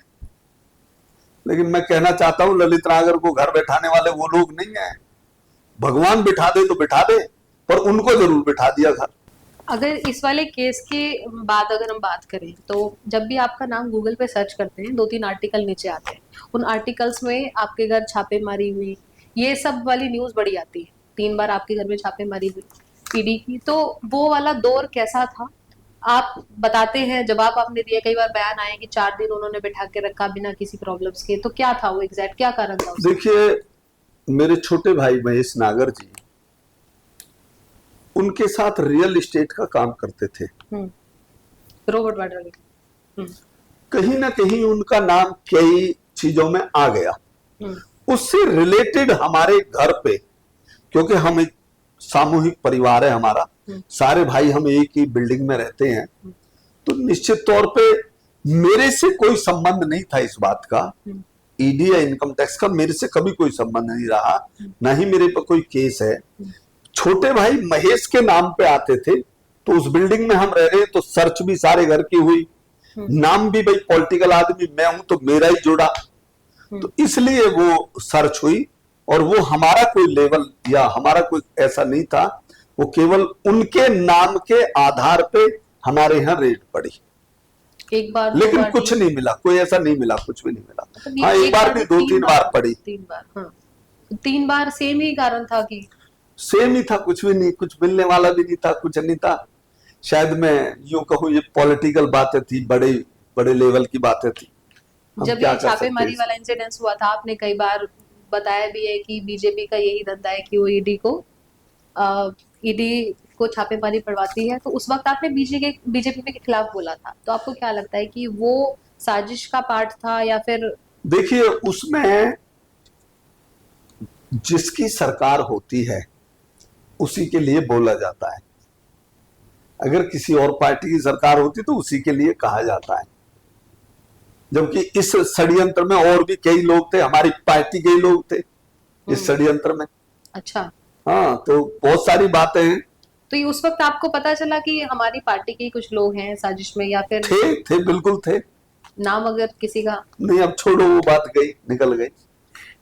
लेकिन मैं कहना चाहता हूं, ललित नागर को घर बैठाने वाले वो लोग नहीं है। भगवान बिठा दे तो बिठा दे, पर उनको जरूर बिठा दिया घर। अगर इस वाले केस के बाद अगर हम बात करें, तो जब भी आपका नाम गूगल पे सर्च करते हैं, 2-3 आर्टिकल नीचे आते हैं, उन आर्टिकल्स में आपके घर छापेमारी हुई, ये सब वाली न्यूज बड़ी आती है। 3 बार आपके घर में छापेमारी हुई ईडी की, तो वो वाला दौर कैसा था? आप बताते हैं, जवाब आपने दिया, कई बार बयान आए कि 4 दिन उन्होंने बैठा के रखा बिना किसी प्रॉब्लम्स के, तो क्या था वो एग्जैक्ट, क्या कारण था? देखिए, मेरे छोटे भाई महेश नागर जी, उनके साथ रियल एस्टेट का काम करते थे। रॉबर्ट वाड्रा की। कहीं ना कहीं उनका नाम कई चीजों में आ गया। उससे रिलेटेड हमारे घर पे, क्योंकि हम एक सामूहिक परिवार है हमारा, सारे भाई हम एक ही बिल्डिंग में रहते हैं, तो निश्चित तौर पे मेरे से कोई संबंध नहीं था इस बात का। ईडी या इनकम टैक्स का मेरे से कभी कोई संबंध नहीं रहा, ना ही मेरे पर कोई केस है। छोटे भाई महेश के नाम पे आते थे, तो उस बिल्डिंग में हम रह रहे, तो सर्च भी सारे घर की हुई, नाम भी भाई पॉलिटिकल आदमी मैं हूं तो मेरा ही जुड़ा, तो इसलिए वो सर्च हुई। और वो हमारा कोई लेवल या हमारा कोई ऐसा नहीं था, वो केवल उनके नाम के आधार पे हमारे यहाँ रेड पड़ी। एक बार, लेकिन कुछ नहीं मिला, कोई ऐसा नहीं मिला, कुछ भी नहीं मिला। मतलब हाँ, एक बार नहीं, 2-3 बार पड़ी। 3 बार, हाँ 3 बार सेम ही कारण था कि सेम ही था, कुछ भी नहीं, कुछ मिलने वाला भी नहीं था, कुछ नहीं था। शायद मैं यूं कहूं ये पॉलिटिकल बातें थी, बड़े बड़े लेवल की बातें थी। जब ये छापेमारी वाला इंसिडेंस हुआ था, आपने कई बार बताया भी है कि बीजेपी का यही धंधा है कि वो ईडी को छापेमारी पड़वाती है, तो उस वक्त आपने बीजेपी के खिलाफ बोला था, तो आपको क्या लगता है कि वो साजिश का पार्ट था या फिर? देखिए, उसमें जिसकी सरकार होती है उसी के लिए बोला जाता है, अगर किसी और पार्टी की सरकार होती तो उसी के लिए कहा जाता है। जबकि इस षड्यंत्र में और भी कई लोग थे, हमारी पार्टी के लोग थे इस षड्यंत्र में। अच्छा, हाँ, तो बहुत सारी बातें हैं। तो ये उस वक्त आपको पता चला कि हमारी पार्टी के कुछ लोग हैं साजिश में, या फिर थे बिल्कुल थे। नाम अगर किसी का नहीं, अब छोड़ो, वो बात गई, निकल गई।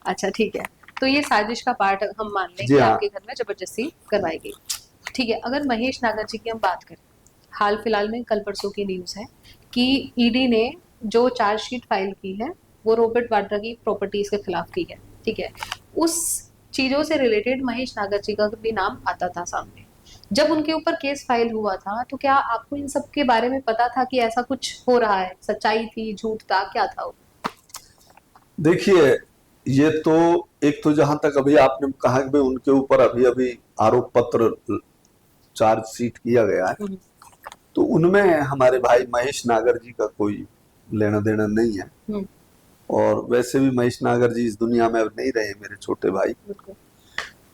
अच्छा, ठीक है, तो ये साजिश का पार्ट हम मान लें कि आपके घर में जबरदस्ती करवाई गई। ठीक है, अगर महेश नागर जी की हम बात करें, हाल फिलहाल में कल परसों की न्यूज है कि ईडी ने जो चार्जशीट फाइल की है वो रॉबर्ट वाड्रा की प्रॉपर्टीज के खिलाफ की है। ठीक है, उस चीजों से रिलेटेड महेश नागर जी का भी नाम आता था सामने। जब उनके ऊपर केस फाइल हुआ था, तो क्या आपको इन सब के बारे में पता था कि ऐसा कुछ हो रहा है? सच्चाई थी, झूठ था, क्या था वो? देखिए, ये तो एक तो जहां तक अभी आपने कहा कि भाई उनके ऊपर अभी अभी आरोप पत्र चार्जशीट किया गया है, तो उनमें हमारे भाई महेश नागर जी का कोई लेना देना नहीं है। और वैसे भी महेश नागर जी इस दुनिया में अब नहीं रहे, मेरे छोटे भाई।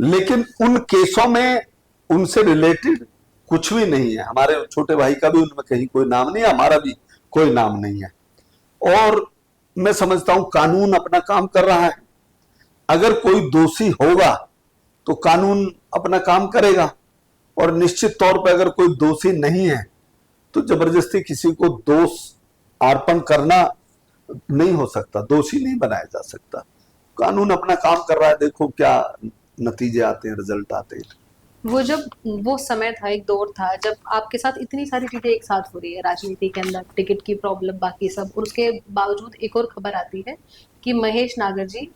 लेकिन उन केसों में उनसे रिलेटेड कुछ भी नहीं है। हमारे छोटे भाई का भी उनमें कहीं कोई नाम नहीं है, हमारा भी कोई नाम नहीं है। और मैं समझता हूं कानून अपना काम कर रहा है। अगर कोई दोषी होगा तो कानून अपना काम करेगा, और निश्चित तौर पर अगर कोई दोषी नहीं है तो जबरदस्ती किसी को दोष अर्पण करना नहीं हो सकता, दोषी नहीं बनाया जा सकता। कानून अपना काम कर रहा है, देखो क्या नतीजे आते हैं, रिजल्ट आते हैं। वो समय था, एक दौर था जब आपके साथ इतनी सारी चीजें एक साथ हो रही है राजनीति के अंदर, टिकट की प्रॉब्लम, बाकी सब, और उसके बावजूद एक और खबर आती है कि महेश नागर जी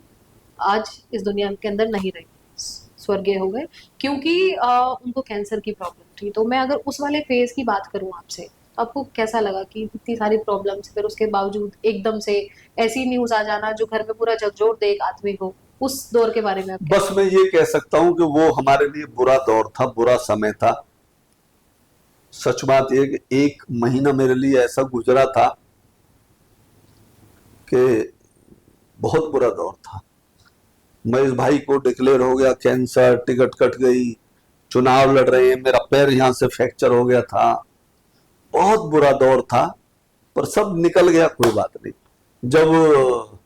आज इस दुनिया के अंदर नहीं रहे, स्वर्गीय हो गए, क्योंकि उनको कैंसर की प्रॉब्लम थी। तो मैं अगर उस वाले फेज की बात करूं आपसे, तो आपको कैसा लगा कि इतनी सारी प्रॉब्लम्स, फिर उसके बावजूद एकदम से ऐसी न्यूज आ जाना जो घर में पूरा झकझोर दे एक आदमी को? उस दौर के बारे में बस मैं ये कह सकता हूं कि वो हमारे लिए बुरा दौर था, बुरा समय था। सच बात यह कि 1 महीना मेरे लिए ऐसा गुजरा था कि बहुत बुरा दौर था। महेश भाई को डिक्लेयर हो गया कैंसर, टिकट कट गई, चुनाव लड़ रहे हैं, मेरा पैर यहां से फ्रैक्चर हो गया था, बहुत बुरा दौर था। पर सब निकल गया, कोई बात नहीं। जब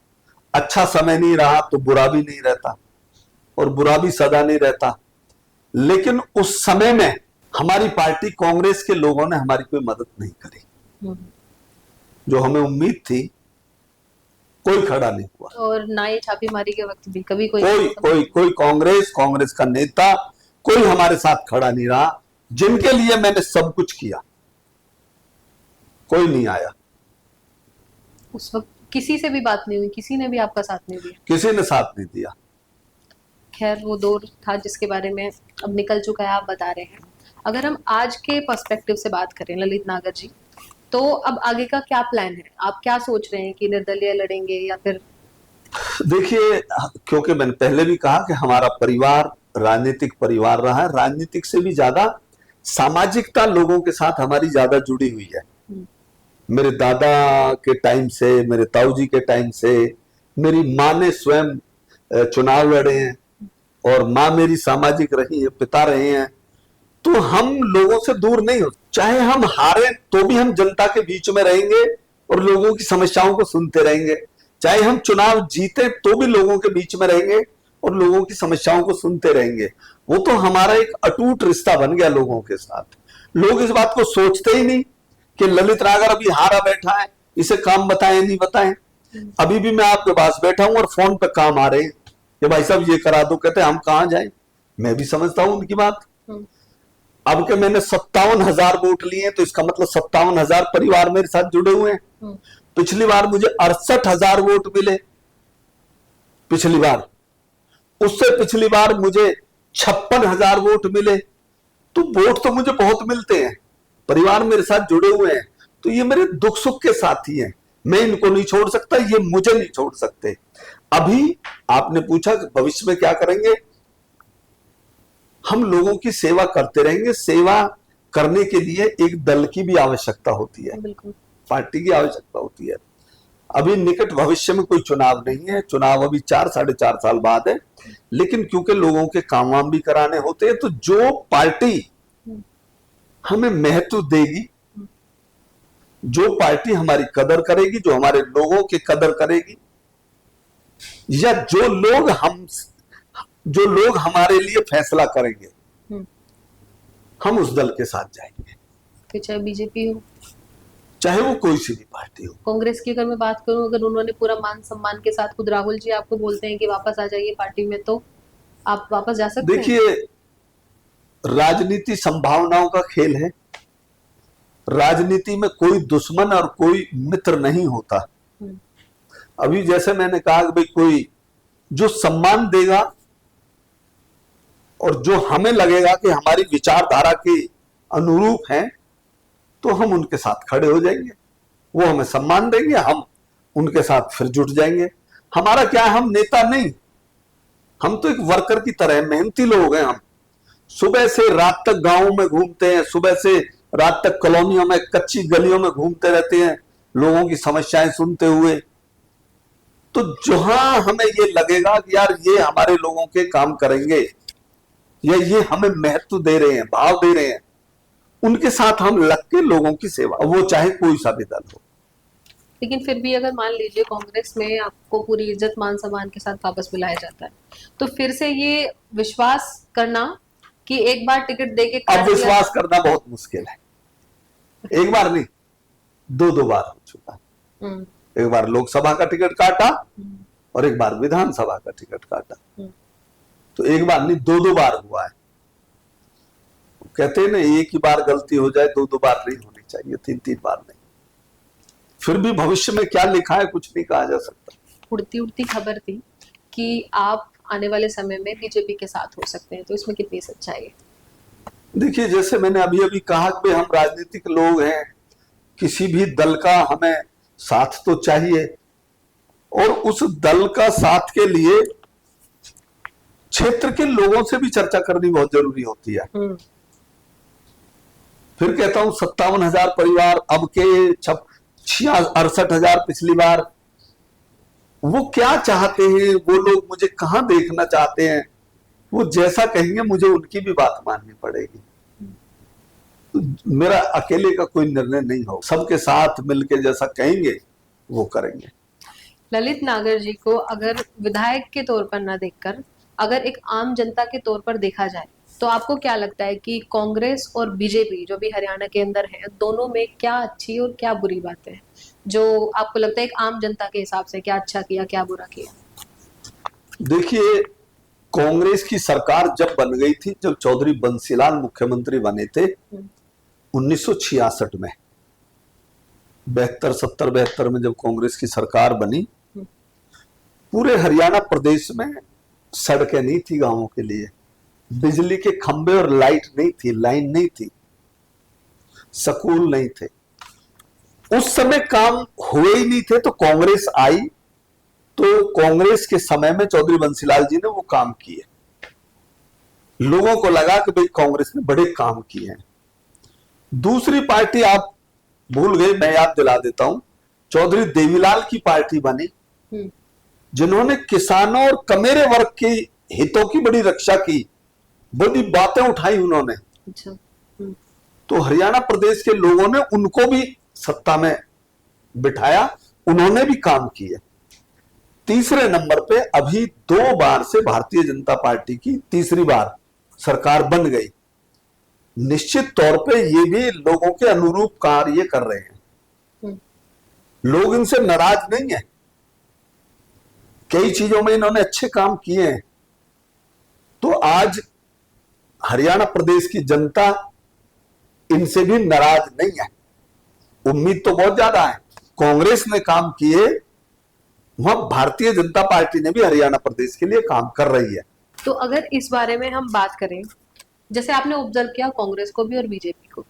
अच्छा समय नहीं रहा तो बुरा भी नहीं रहता, और बुरा भी सदा नहीं रहता। लेकिन उस समय में हमारी पार्टी कांग्रेस के लोगों ने हमारी कोई मदद नहीं करी। जो हमें उम्मीद थी, कोई खड़ा नहीं हुआ। और ना ही छापेमारी के वक्त भी कभी कोई कांग्रेस का नेता कोई हमारे साथ खड़ा नहीं रहा। जिनके लिए मैंने सब कुछ किया, कोई नहीं आया। उस वक्त किसी से भी बात नहीं हुई, किसी ने भी आपका साथ नहीं दिया? किसी ने साथ नहीं दिया। खैर, वो दौर था जिसके बारे में अब निकल चुका है, आप बता रहे हैं। अगर हम आज के पर्सपेक्टिव से बात करें ललित नागर जी, तो अब आगे का क्या प्लान है? आप क्या सोच रहे हैं कि निर्दलीय लड़ेंगे या फिर? देखिए, क्योंकि मैंने पहले भी कहा कि हमारा परिवार राजनीतिक परिवार रहा है, राजनीतिक से भी ज्यादा सामाजिकता लोगों के साथ हमारी ज्यादा जुड़ी हुई है। मेरे दादा के टाइम से, मेरे ताऊजी के टाइम से, मेरी माँ ने स्वयं चुनाव लड़े हैं और माँ मेरी सामाजिक रही है, पिता रहे हैं। तो हम लोगों से दूर नहीं हो, चाहे हम हारे तो भी हम जनता के बीच में रहेंगे और लोगों की समस्याओं को सुनते रहेंगे, चाहे हम चुनाव जीते तो भी लोगों के बीच में रहेंगे और लोगों की समस्याओं को सुनते रहेंगे। वो तो हमारा एक अटूट रिश्ता बन गया लोगों के साथ। लोग इस बात को सोचते ही नहीं कि ललित नागर अभी हारा बैठा है, इसे काम बताएं नहीं बताएं। अभी भी मैं आपके पास बैठा हूं और फोन पे काम आ रहे हैं कि भाई साहब ये करा दो, कहते हैं हम कहां जाएं। मैं भी समझता हूं उनकी बात। अब के मैंने 57,000 वोट लिए तो इसका मतलब 57,000 परिवार मेरे साथ जुड़े हुए हैं। पिछली बार मुझे 68,000 वोट मिले, पिछली बार। उससे पिछली बार मुझे 56,000 वोट मिले। तो वोट तो मुझे बहुत मिलते हैं, परिवार मेरे साथ जुड़े हुए हैं, तो ये मेरे दुख सुख के साथी हैं। मैं इनको नहीं छोड़ सकता, ये मुझे नहीं छोड़ सकते। अभी आपने पूछा कि भविष्य में क्या करेंगे। हम लोगों की सेवा करते रहेंगे। सेवा करने के लिए एक दल की भी आवश्यकता होती है, पार्टी की आवश्यकता होती है। अभी निकट भविष्य में कोई चुनाव नहीं है, चुनाव अभी 4-4.5 साल बाद है, लेकिन क्योंकि लोगों के काम वाम भी कराने होते हैं, तो जो पार्टी हमें महत्व देगी, जो पार्टी हमारी कदर करेगी, जो हमारे लोगों की कदर करेगी, या जो लोग हमारे लिए फैसला करेंगे, हम उस दल के साथ जाएंगे। फिर चाहे बीजेपी हो, चाहे वो कोई सी भी पार्टी हो। कांग्रेस की अगर मैं बात करूं, अगर उन्होंने पूरा मान सम्मान के साथ खुद राहुल जी आपको बोलते हैं कि वापस आ जाइए पार्टी में, तो आप वापस जा सकते हैं? देखिए, राजनीति संभावनाओं का खेल है। राजनीति में कोई दुश्मन और कोई मित्र नहीं होता। अभी जैसे मैंने कहा कि भाई कोई जो सम्मान देगा और जो हमें लगेगा कि हमारी विचारधारा के अनुरूप है, तो हम उनके साथ खड़े हो जाएंगे। वो हमें सम्मान देंगे, हम उनके साथ फिर जुट जाएंगे। हमारा क्या है, हम नेता नहीं, हम तो एक वर्कर की तरह मेहनती लोग हैं। हम सुबह से रात तक गांवों में घूमते हैं, सुबह से रात तक कॉलोनियों में, कच्ची गलियों में घूमते रहते हैं, लोगों की समस्याएं सुनते हुए। तो जहां हमें ये लगेगा कि यार ये हमारे लोगों के काम करेंगे, या ये हमें महत्व दे रहे हैं, भाव दे रहे हैं, उनके साथ हम लग के लोगों की सेवा, वो चाहे कोई सा भी दल हो। लेकिन फिर भी अगर मान लीजिए कांग्रेस में आपको पूरी इज्जत मान सम्मान के साथ वापस बुलाया जाता है, तो फिर से ये विश्वास करना कि एक बार टिकट देके अब विश्वास करना बहुत मुश्किल है। एक बार नहीं, 2 बार हो चुका। एक बार लोकसभा का टिकट काटा और एक बार विधानसभा का टिकट काटा। तो एक बार नहीं, 2 बार हुआ है। कहते हैं ना, एक ही बार गलती हो जाए, 2 बार नहीं होनी चाहिए, 3 बार नहीं। फिर भी भविष्य में क्या लिखा है कुछ नहीं कहा जा सकता। उड़ती खबर थी कि आप आने वाले समय में बीजेपी के साथ हो सकते हैं, तो इसमें कितनी सच्चाई है? देखिए, जैसे मैंने अभी कहा कि हम राजनीतिक लोग हैं, किसी भी दल का हमें साथ तो चाहिए, और उस दल का साथ के लिए क्षेत्र के लोगों से भी चर्चा करनी बहुत जरूरी होती है। फिर कहता हूं 57,000 परिवार, अब के 68,000 पिछली बार, वो क्या चाहते हैं, वो लोग मुझे कहां देखना चाहते हैं, वो जैसा कहेंगे मुझे उनकी भी बात माननी पड़ेगी। तो मेरा अकेले का कोई निर्णय नहीं हो, सबके साथ मिलके जैसा कहेंगे वो करेंगे। ललित नागर जी को अगर विधायक के तौर पर ना देखकर अगर एक आम जनता के तौर पर देखा जाए, तो आपको क्या लगता है कि कांग्रेस और बीजेपी जो भी हरियाणा के अंदर है, दोनों में क्या अच्छी और क्या बुरी बातें हैं, जो आपको लगता है एक आम जनता के हिसाब से क्या अच्छा किया, क्या बुरा किया? देखिए, कांग्रेस की सरकार जब बन गई थी, जब चौधरी बंसीलाल मुख्यमंत्री बने थे 1966 में, 72 में जब कांग्रेस की सरकार बनी, पूरे हरियाणा प्रदेश में सड़कें नहीं थी गांवों के लिए, बिजली के खंभे और लाइट नहीं थी, लाइन नहीं थी, स्कूल नहीं थे। उस समय काम हुए ही नहीं थे। तो कांग्रेस आई, तो कांग्रेस के समय में चौधरी बंसीलाल जी ने वो काम किए। लोगों को लगा कि भाई कांग्रेस ने बड़े काम किए हैं। दूसरी पार्टी आप भूल गए, मैं याद दिला देता हूं। चौधरी देवीलाल की पार्टी बनी, जिन्होंने किसानों और कमेरे वर्ग के हितों की बड़ी रक्षा की, बड़ी बातें उठाई उन्होंने। अच्छा। तो हरियाणा प्रदेश के लोगों ने उनको भी सत्ता में बिठाया, उन्होंने भी काम किए। तीसरे नंबर पे अभी 2 बार से भारतीय जनता पार्टी की तीसरी बार सरकार बन गई। निश्चित तौर पे ये भी लोगों के अनुरूप कार्य कर रहे हैं, लोग इनसे नाराज नहीं है, कई चीजों में इन्होंने अच्छे काम किए हैं। तो आज हरियाणा प्रदेश की जनता इनसे भी नाराज नहीं है, उम्मीद तो बहुत ज्यादा है। कांग्रेस ने काम किए, वहां भारतीय जनता पार्टी ने भी हरियाणा प्रदेश के लिए काम कर रही है। तो अगर इस बारे में हम बात करें, जैसे आपने ऑब्जर्व किया कांग्रेस को भी और बीजेपी को,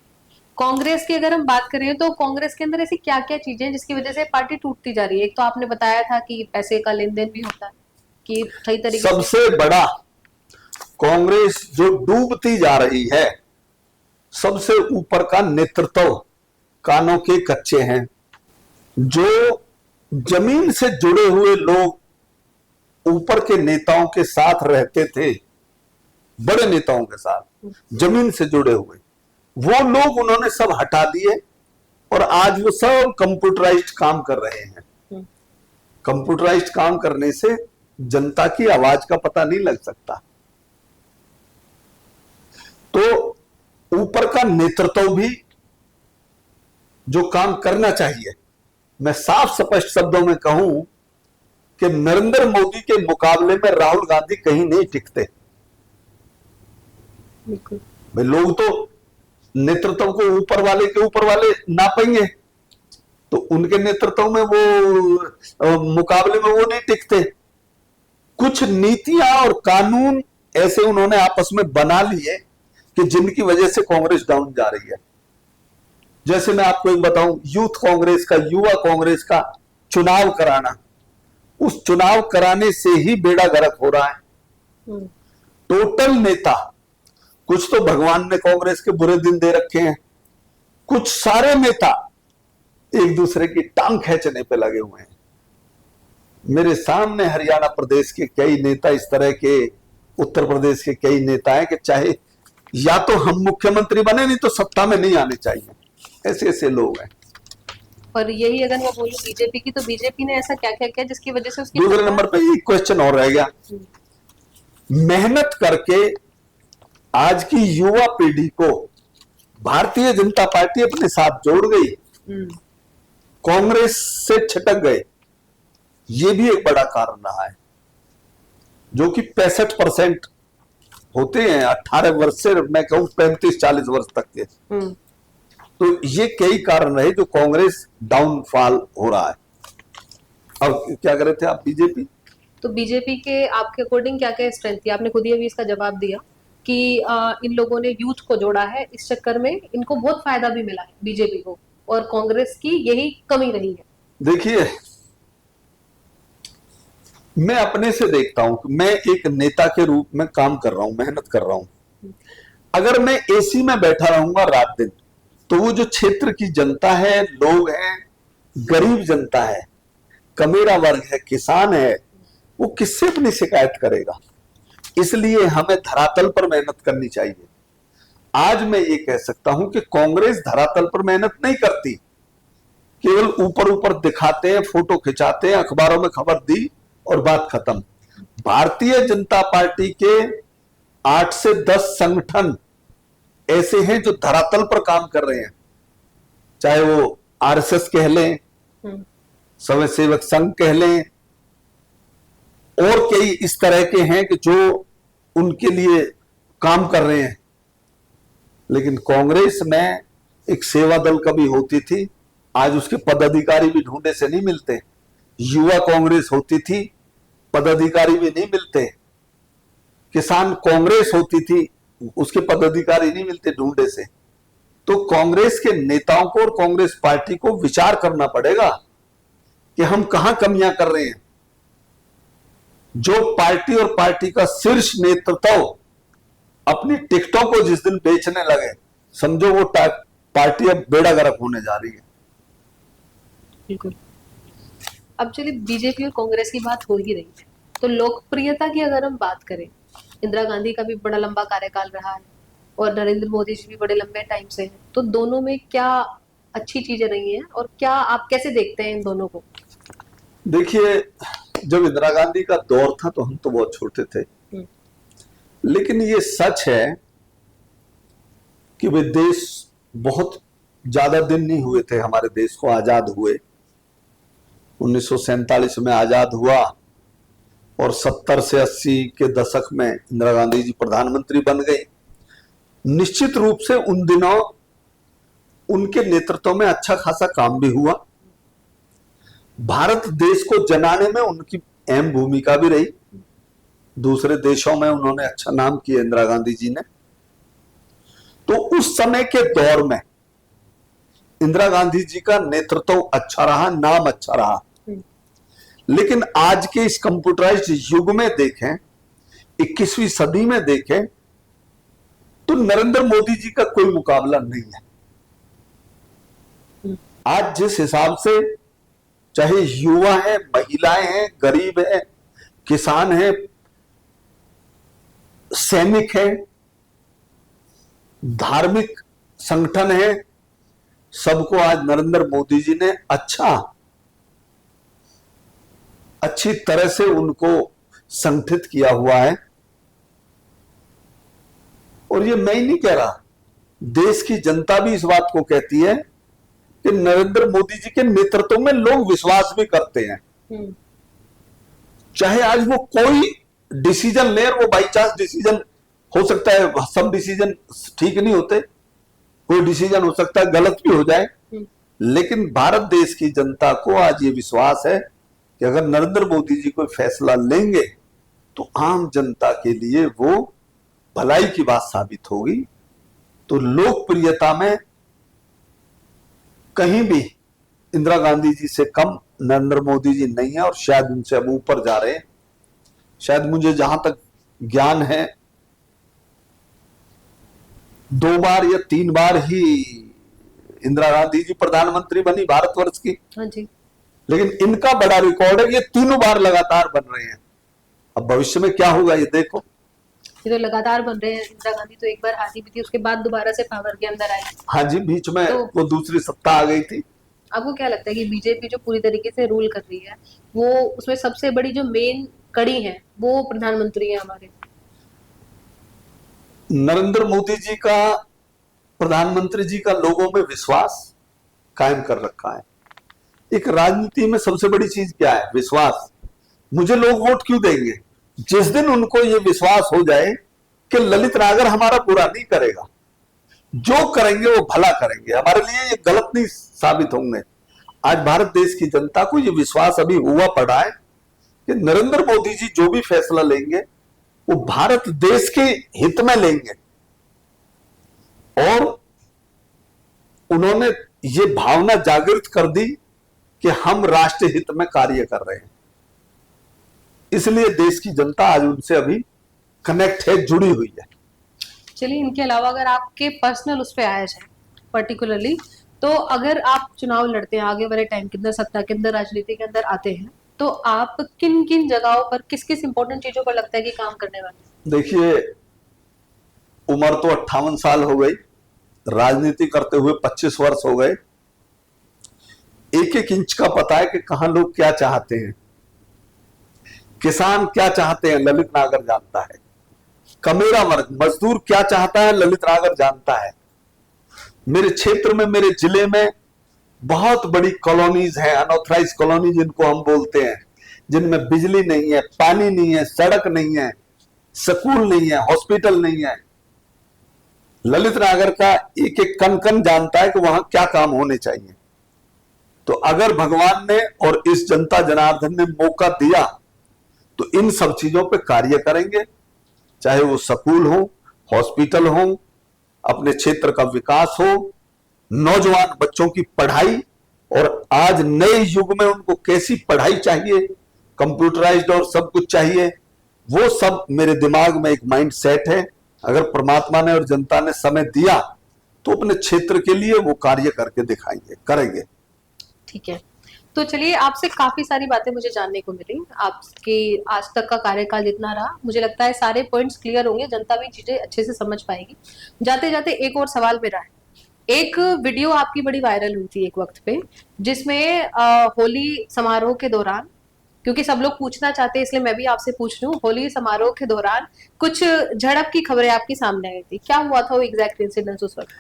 कांग्रेस की अगर हम बात करें तो कांग्रेस के अंदर ऐसी क्या क्या चीजें जिसकी वजह से पार्टी टूटती जा रही है? एक तो आपने बताया था कि पैसे का लेन देन भी होता है, कि सही तरीके सबसे बड़ा कांग्रेस जो डूबती जा रही है, सबसे ऊपर का नेतृत्व कानों के कच्चे हैं। जो जमीन से जुड़े हुए लोग ऊपर के नेताओं के साथ रहते थे, बड़े नेताओं के साथ जमीन से जुड़े हुए, वो लोग उन्होंने सब हटा दिए और आज वो सब कंप्यूटराइज्ड काम कर रहे हैं। कंप्यूटराइज्ड काम करने से जनता की आवाज का पता नहीं लग सकता। तो ऊपर का नेतृत्व भी जो काम करना चाहिए, मैं साफ स्पष्ट शब्दों में कहूं कि नरेंद्र मोदी के मुकाबले में राहुल गांधी कहीं नहीं टिकते। भाई लोग तो नेतृत्व को ऊपर वाले नापेंगे, तो उनके नेतृत्व में वो मुकाबले में वो नहीं टिकते। कुछ नीतियां और कानून ऐसे उन्होंने आपस में बना लिए कि जिनकी वजह से कांग्रेस डाउन जा रही है। जैसे मैं आपको एक बताऊं, यूथ कांग्रेस का, युवा कांग्रेस का चुनाव कराना, उस चुनाव कराने से ही बेड़ा गर्क हो रहा है। टोटल नेता, कुछ तो भगवान ने कांग्रेस के बुरे दिन दे रखे हैं, कुछ सारे नेता एक दूसरे की टांग खींचने पे लगे हुए हैं। मेरे सामने हरियाणा प्रदेश के कई नेता इस तरह के, उत्तर प्रदेश के कई नेता हैं कि चाहे या तो हम मुख्यमंत्री बने, नहीं तो सत्ता में नहीं आने चाहिए, ऐसे ऐसे लोग हैं। और यही अगर मैं बोलूं बीजेपी की, तो बीजेपी ने ऐसा क्या क्या किया जिसकी वजह से उसकी दूसरे नंबर पे एक क्वेश्चन और रह गया, मेहनत करके आज की युवा पीढ़ी को भारतीय जनता पार्टी अपने साथ जोड़ गई, कांग्रेस से छिटक गए। ये भी एक बड़ा कारण रहा है, जो कि 65% होते हैं 18 वर्ष से मैं कहूं 35-40 वर्ष तक के। तो ये कई कारण रहे जो कांग्रेस डाउनफॉल हो रहा है। अब क्या कर रहे थे आप? बीजेपी, तो बीजेपी के आपके अकॉर्डिंग क्या क्या स्ट्रेंथ थी? आपने खुद ही अभी इसका जवाब दिया कि इन लोगों ने यूथ को जोड़ा है, इस चक्कर में इनको बहुत फायदा भी मिला है बीजेपी को, और कांग्रेस की यही कमी रही है। देखिए, मैं अपने से देखता हूं कि मैं एक नेता के रूप में काम कर रहा हूं, मेहनत कर रहा हूं। अगर मैं एसी में बैठा रहूंगा रात दिन, तो वो जो क्षेत्र की जनता है, लोग हैं, गरीब जनता है, कमेरा वर्ग है, किसान है, वो किससे अपनी शिकायत करेगा? इसलिए हमें धरातल पर मेहनत करनी चाहिए। आज मैं ये कह सकता हूं कि कांग्रेस धरातल पर मेहनत नहीं करती, केवल ऊपर ऊपर दिखाते हैं, फोटो खिंचाते हैं, अखबारों में खबर दी और बात खत्म। भारतीय जनता पार्टी के 8 से 10 संगठन ऐसे हैं जो धरातल पर काम कर रहे हैं, चाहे वो आरएसएस कह लें, स्वयं सेवक संघ कह लें, और कई इस तरह के हैं कि जो उनके लिए काम कर रहे हैं। लेकिन कांग्रेस में एक सेवा दल कभी होती थी, आज उसके पदाधिकारी भी ढूंढे से नहीं मिलते। युवा कांग्रेस होती थी, पदाधिकारी भी नहीं मिलते। किसान कांग्रेस होती थी, उसके पदाधिकारी नहीं मिलते ढूंढे से। तो कांग्रेस के नेताओं को और कांग्रेस पार्टी को विचार करना पड़ेगा कि हम कहां कमियां कर रहे हैं। जो पार्टी और पार्टी का शीर्ष नेतृत्व अपनी टिकटों को जिस दिन बेचने लगे, समझो वो पार्टी अब बेड़ा गर्क होने जा रही है। बिल्कुल। अब चलिए बीजेपी और कांग्रेस की बात हो ही रही है, तो लोकप्रियता की अगर हम बात करें, इंदिरा गांधी का भी बड़ा लंबा कार्यकाल रहा है और नरेंद्र मोदी जी भी बड़े लंबे टाइम से हैं, तो दोनों में क्या अच्छी चीजें रही हैं और क्या आप कैसे देखते हैं इन दोनों को? देखिए, जब इंदिरा गांधी का दौर था तो हम तो बहुत छोटे थे, लेकिन ये सच है कि वे देश बहुत ज्यादा दिन नहीं हुए थे हमारे देश को आजाद हुए। 1947 में आजाद हुआ और 70 से 80 के दशक में इंदिरा गांधी जी प्रधानमंत्री बन गई। निश्चित रूप से उन दिनों उनके नेतृत्व में अच्छा खासा काम भी हुआ। भारत देश को जनाने में उनकी अहम भूमिका भी रही। दूसरे देशों में उन्होंने अच्छा नाम किया इंदिरा गांधी जी ने। तो उस समय के दौर में इंदिरा गांधी जी का नेतृत्व अच्छा रहा, नाम अच्छा रहा। लेकिन आज के इस कंप्यूटराइज्ड युग में देखें, 21वीं सदी में देखें, तो नरेंद्र मोदी जी का कोई मुकाबला नहीं है। आज जिस हिसाब से चाहे युवा है, महिलाएं हैं, गरीब है, किसान है, सैनिक है, धार्मिक संगठन है, सबको आज नरेंद्र मोदी जी ने अच्छी तरह से उनको संगठित किया हुआ है। और ये मैं ही नहीं कह रहा, देश की जनता भी इस बात को कहती है कि नरेंद्र मोदी जी के नेतृत्व में लोग विश्वास भी करते हैं। चाहे आज वो कोई डिसीजन ले, और वो बाई चांस डिसीजन हो सकता है, सब डिसीजन ठीक नहीं होते, कोई डिसीजन हो सकता है गलत भी हो जाए, लेकिन भारत देश की जनता को आज ये विश्वास है कि अगर नरेंद्र मोदी जी कोई फैसला लेंगे तो आम जनता के लिए वो भलाई की बात साबित होगी। तो लोकप्रियता में कहीं भी इंदिरा गांधी जी से कम नरेंद्र मोदी जी नहीं है, और शायद उनसे हम ऊपर जा रहे हैं। शायद मुझे जहां तक ज्ञान है, 2 बार या 3 बार ही इंदिरा गांधी जी प्रधानमंत्री बनी भारतवर्ष की। हाँ जी। लेकिन इनका बड़ा रिकॉर्ड है, ये 3 बार लगातार बन रहे हैं। अब भविष्य में क्या होगा ये देखो। ये तो लगातार बन रहे हैं। इंदिरा गांधी तो एक बार हारी भी थी, उसके बाद दोबारा से पावर के अंदर आई। हाँ जी, बीच में तो वो दूसरी सत्ता आ गई थी। आपको क्या लगता है कि बीजेपी जो पूरी तरीके से रूल कर रही है, वो उसमें सबसे बड़ी जो मेन कड़ी है वो प्रधानमंत्री है हमारे? नरेंद्र मोदी जी का, प्रधानमंत्री जी का लोगों में विश्वास कायम कर रखा है। एक राजनीति में सबसे बड़ी चीज क्या है? विश्वास। मुझे लोग वोट क्यों देंगे? जिस दिन उनको ये विश्वास हो जाए कि ललित नागर हमारा बुरा नहीं करेगा, जो करेंगे वो भला करेंगे, हमारे लिए ये गलत नहीं साबित होंगे। आज भारत देश की जनता को ये विश्वास अभी हुआ पड़ा है कि नरेंद्र मोदी जी जो भी फैसला लेंगे वो भारत देश के हित में लेंगे, और उन्होंने ये भावना जागृत कर दी कि हम राष्ट्र हित में कार्य कर रहे हैं। इसलिए देश की जनता आज उनसे अभी कनेक्ट है, जुड़ी हुई है। चलिए, इनके अलावा अगर आपके पर्सनल उस पर आया जाए पर्टिकुलरली, तो अगर आप चुनाव लड़ते हैं आगे वाले टाइम के अंदर, सत्ता के अंदर, राजनीति के अंदर आते हैं, तो आप किन किन जगहों पर, किस किस इंपॉर्टेंट चीजों पर लगता है कि काम करने वाले? देखिए, उम्र तो 58 साल हो गई, राजनीति करते हुए 25 वर्ष हो गए। एक एक इंच का पता है कि कहां लोग क्या चाहते हैं, किसान क्या चाहते हैं ललित नागर जानता है, कमेरा वर्ग मजदूर क्या चाहता है ललित नागर जानता है। मेरे क्षेत्र में, मेरे जिले में बहुत बड़ी कॉलोनीज हैं, अनऑथराइज कॉलोनी जिनको हम बोलते हैं, जिनमें बिजली नहीं है, पानी नहीं है, सड़क नहीं है, स्कूल नहीं है, हॉस्पिटल नहीं है। ललित नागर का एक एक कण कण जानता है कि वहां क्या काम होने चाहिए। तो अगर भगवान ने और इस जनता जनार्दन ने मौका दिया तो इन सब चीजों पे कार्य करेंगे, चाहे वो स्कूल हो, हॉस्पिटल हो, अपने क्षेत्र का विकास हो, नौजवान बच्चों की पढ़ाई, और आज नए युग में उनको कैसी पढ़ाई चाहिए, कंप्यूटराइज्ड और सब कुछ चाहिए, वो सब मेरे दिमाग में एक माइंड सेट है। अगर परमात्मा ने और जनता ने समय दिया तो अपने क्षेत्र के लिए वो कार्य करके दिखाएंगे, करेंगे। ठीक है, तो चलिए, आपसे काफी सारी बातें मुझे जानने को मिली। आपकी आज तक का कार्यकाल जितना रहा, मुझे लगता है सारे पॉइंट्स क्लियर होंगे, जनता भी चीजें अच्छे से समझ पाएगी। जाते जाते एक और सवाल मेरा है। एक वीडियो आपकी बड़ी वायरल हुई थी एक वक्त पे, जिसमें होली समारोह के दौरान, क्योंकि सब लोग पूछना चाहते हैं इसलिए मैं भी आपसे पूछ रही हूँ, होली समारोह के दौरान कुछ झड़प की खबरें आपकी सामने आई थी। क्या हुआ था वो एग्जैक्ट इंसिडेंट उस वक्त?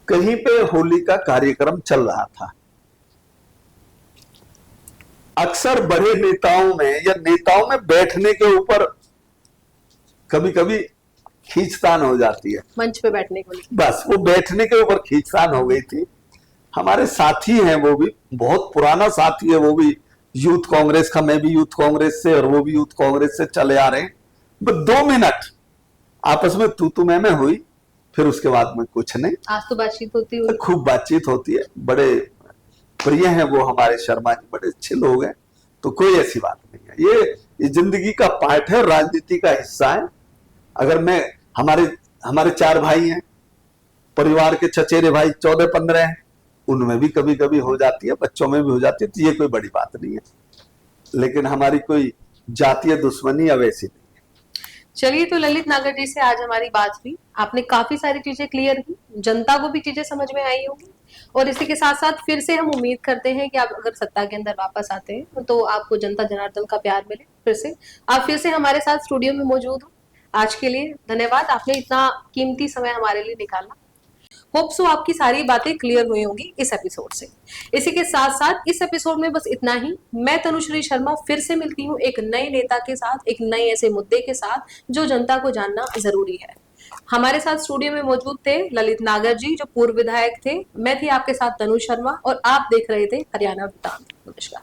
कहीं पे होली का कार्यक्रम चल रहा था। अक्सर बड़े नेताओं में या नेताओं में बैठने के ऊपर कभी कभी खींचतान हो जाती है, मंच पे बैठने को लिए। बस वो बैठने के ऊपर खींचतान हो गई थी। हमारे साथी हैं, वो भी बहुत पुराना साथी है, वो भी यूथ कांग्रेस का, मैं भी यूथ कांग्रेस से और वो भी यूथ कांग्रेस से चले आ रहे हैं। बस 2 मिनट आपस में तू मैं हुई, फिर उसके बाद में कुछ नहीं। आज तो बातचीत होती हुई खूब बातचीत होती है, बड़े प्रिय हैं वो हमारे शर्मा जी, बड़े अच्छे लोग हैं, तो कोई ऐसी बात नहीं है। ये जिंदगी का पार्ट है, राजनीति का हिस्सा है। अगर मैं हमारे 4 भाई हैं, परिवार के चचेरे भाई 14-15 हैं, उनमें भी कभी कभी हो जाती है, बच्चों में भी हो जाती है, तो ये कोई बड़ी बात नहीं है। लेकिन हमारी कोई जातीय दुश्मनी अब ऐसी नहीं। चलिए, तो ललित नागर जी से आज हमारी बात हुई, आपने काफी सारी चीजें क्लियर की, जनता को भी चीजें समझ में आई होगी। और इसी के साथ साथ फिर से हम उम्मीद करते हैं कि आप अगर सत्ता के अंदर वापस आते हैं तो आपको जनता जनार्दन का प्यार मिले, फिर से आप फिर से हमारे साथ स्टूडियो में मौजूद हो। आज के लिए धन्यवाद, आपने इतना कीमती समय हमारे लिए निकाला। होप सो आपकी सारी बातें क्लियर हुई होंगी इस एपिसोड से। इसी के साथ साथ इस एपिसोड में बस इतना ही। मैं तनुश्री शर्मा फिर से मिलती हूँ एक नए नेता के साथ, एक नए ऐसे मुद्दे के साथ जो जनता को जानना जरूरी है। हमारे साथ स्टूडियो में मौजूद थे ललित नागर जी, जो पूर्व विधायक थे। मैं थी आपके साथ तनु शर्मा और आप देख रहे थे हरियाणा वृत्तांत। नमस्कार।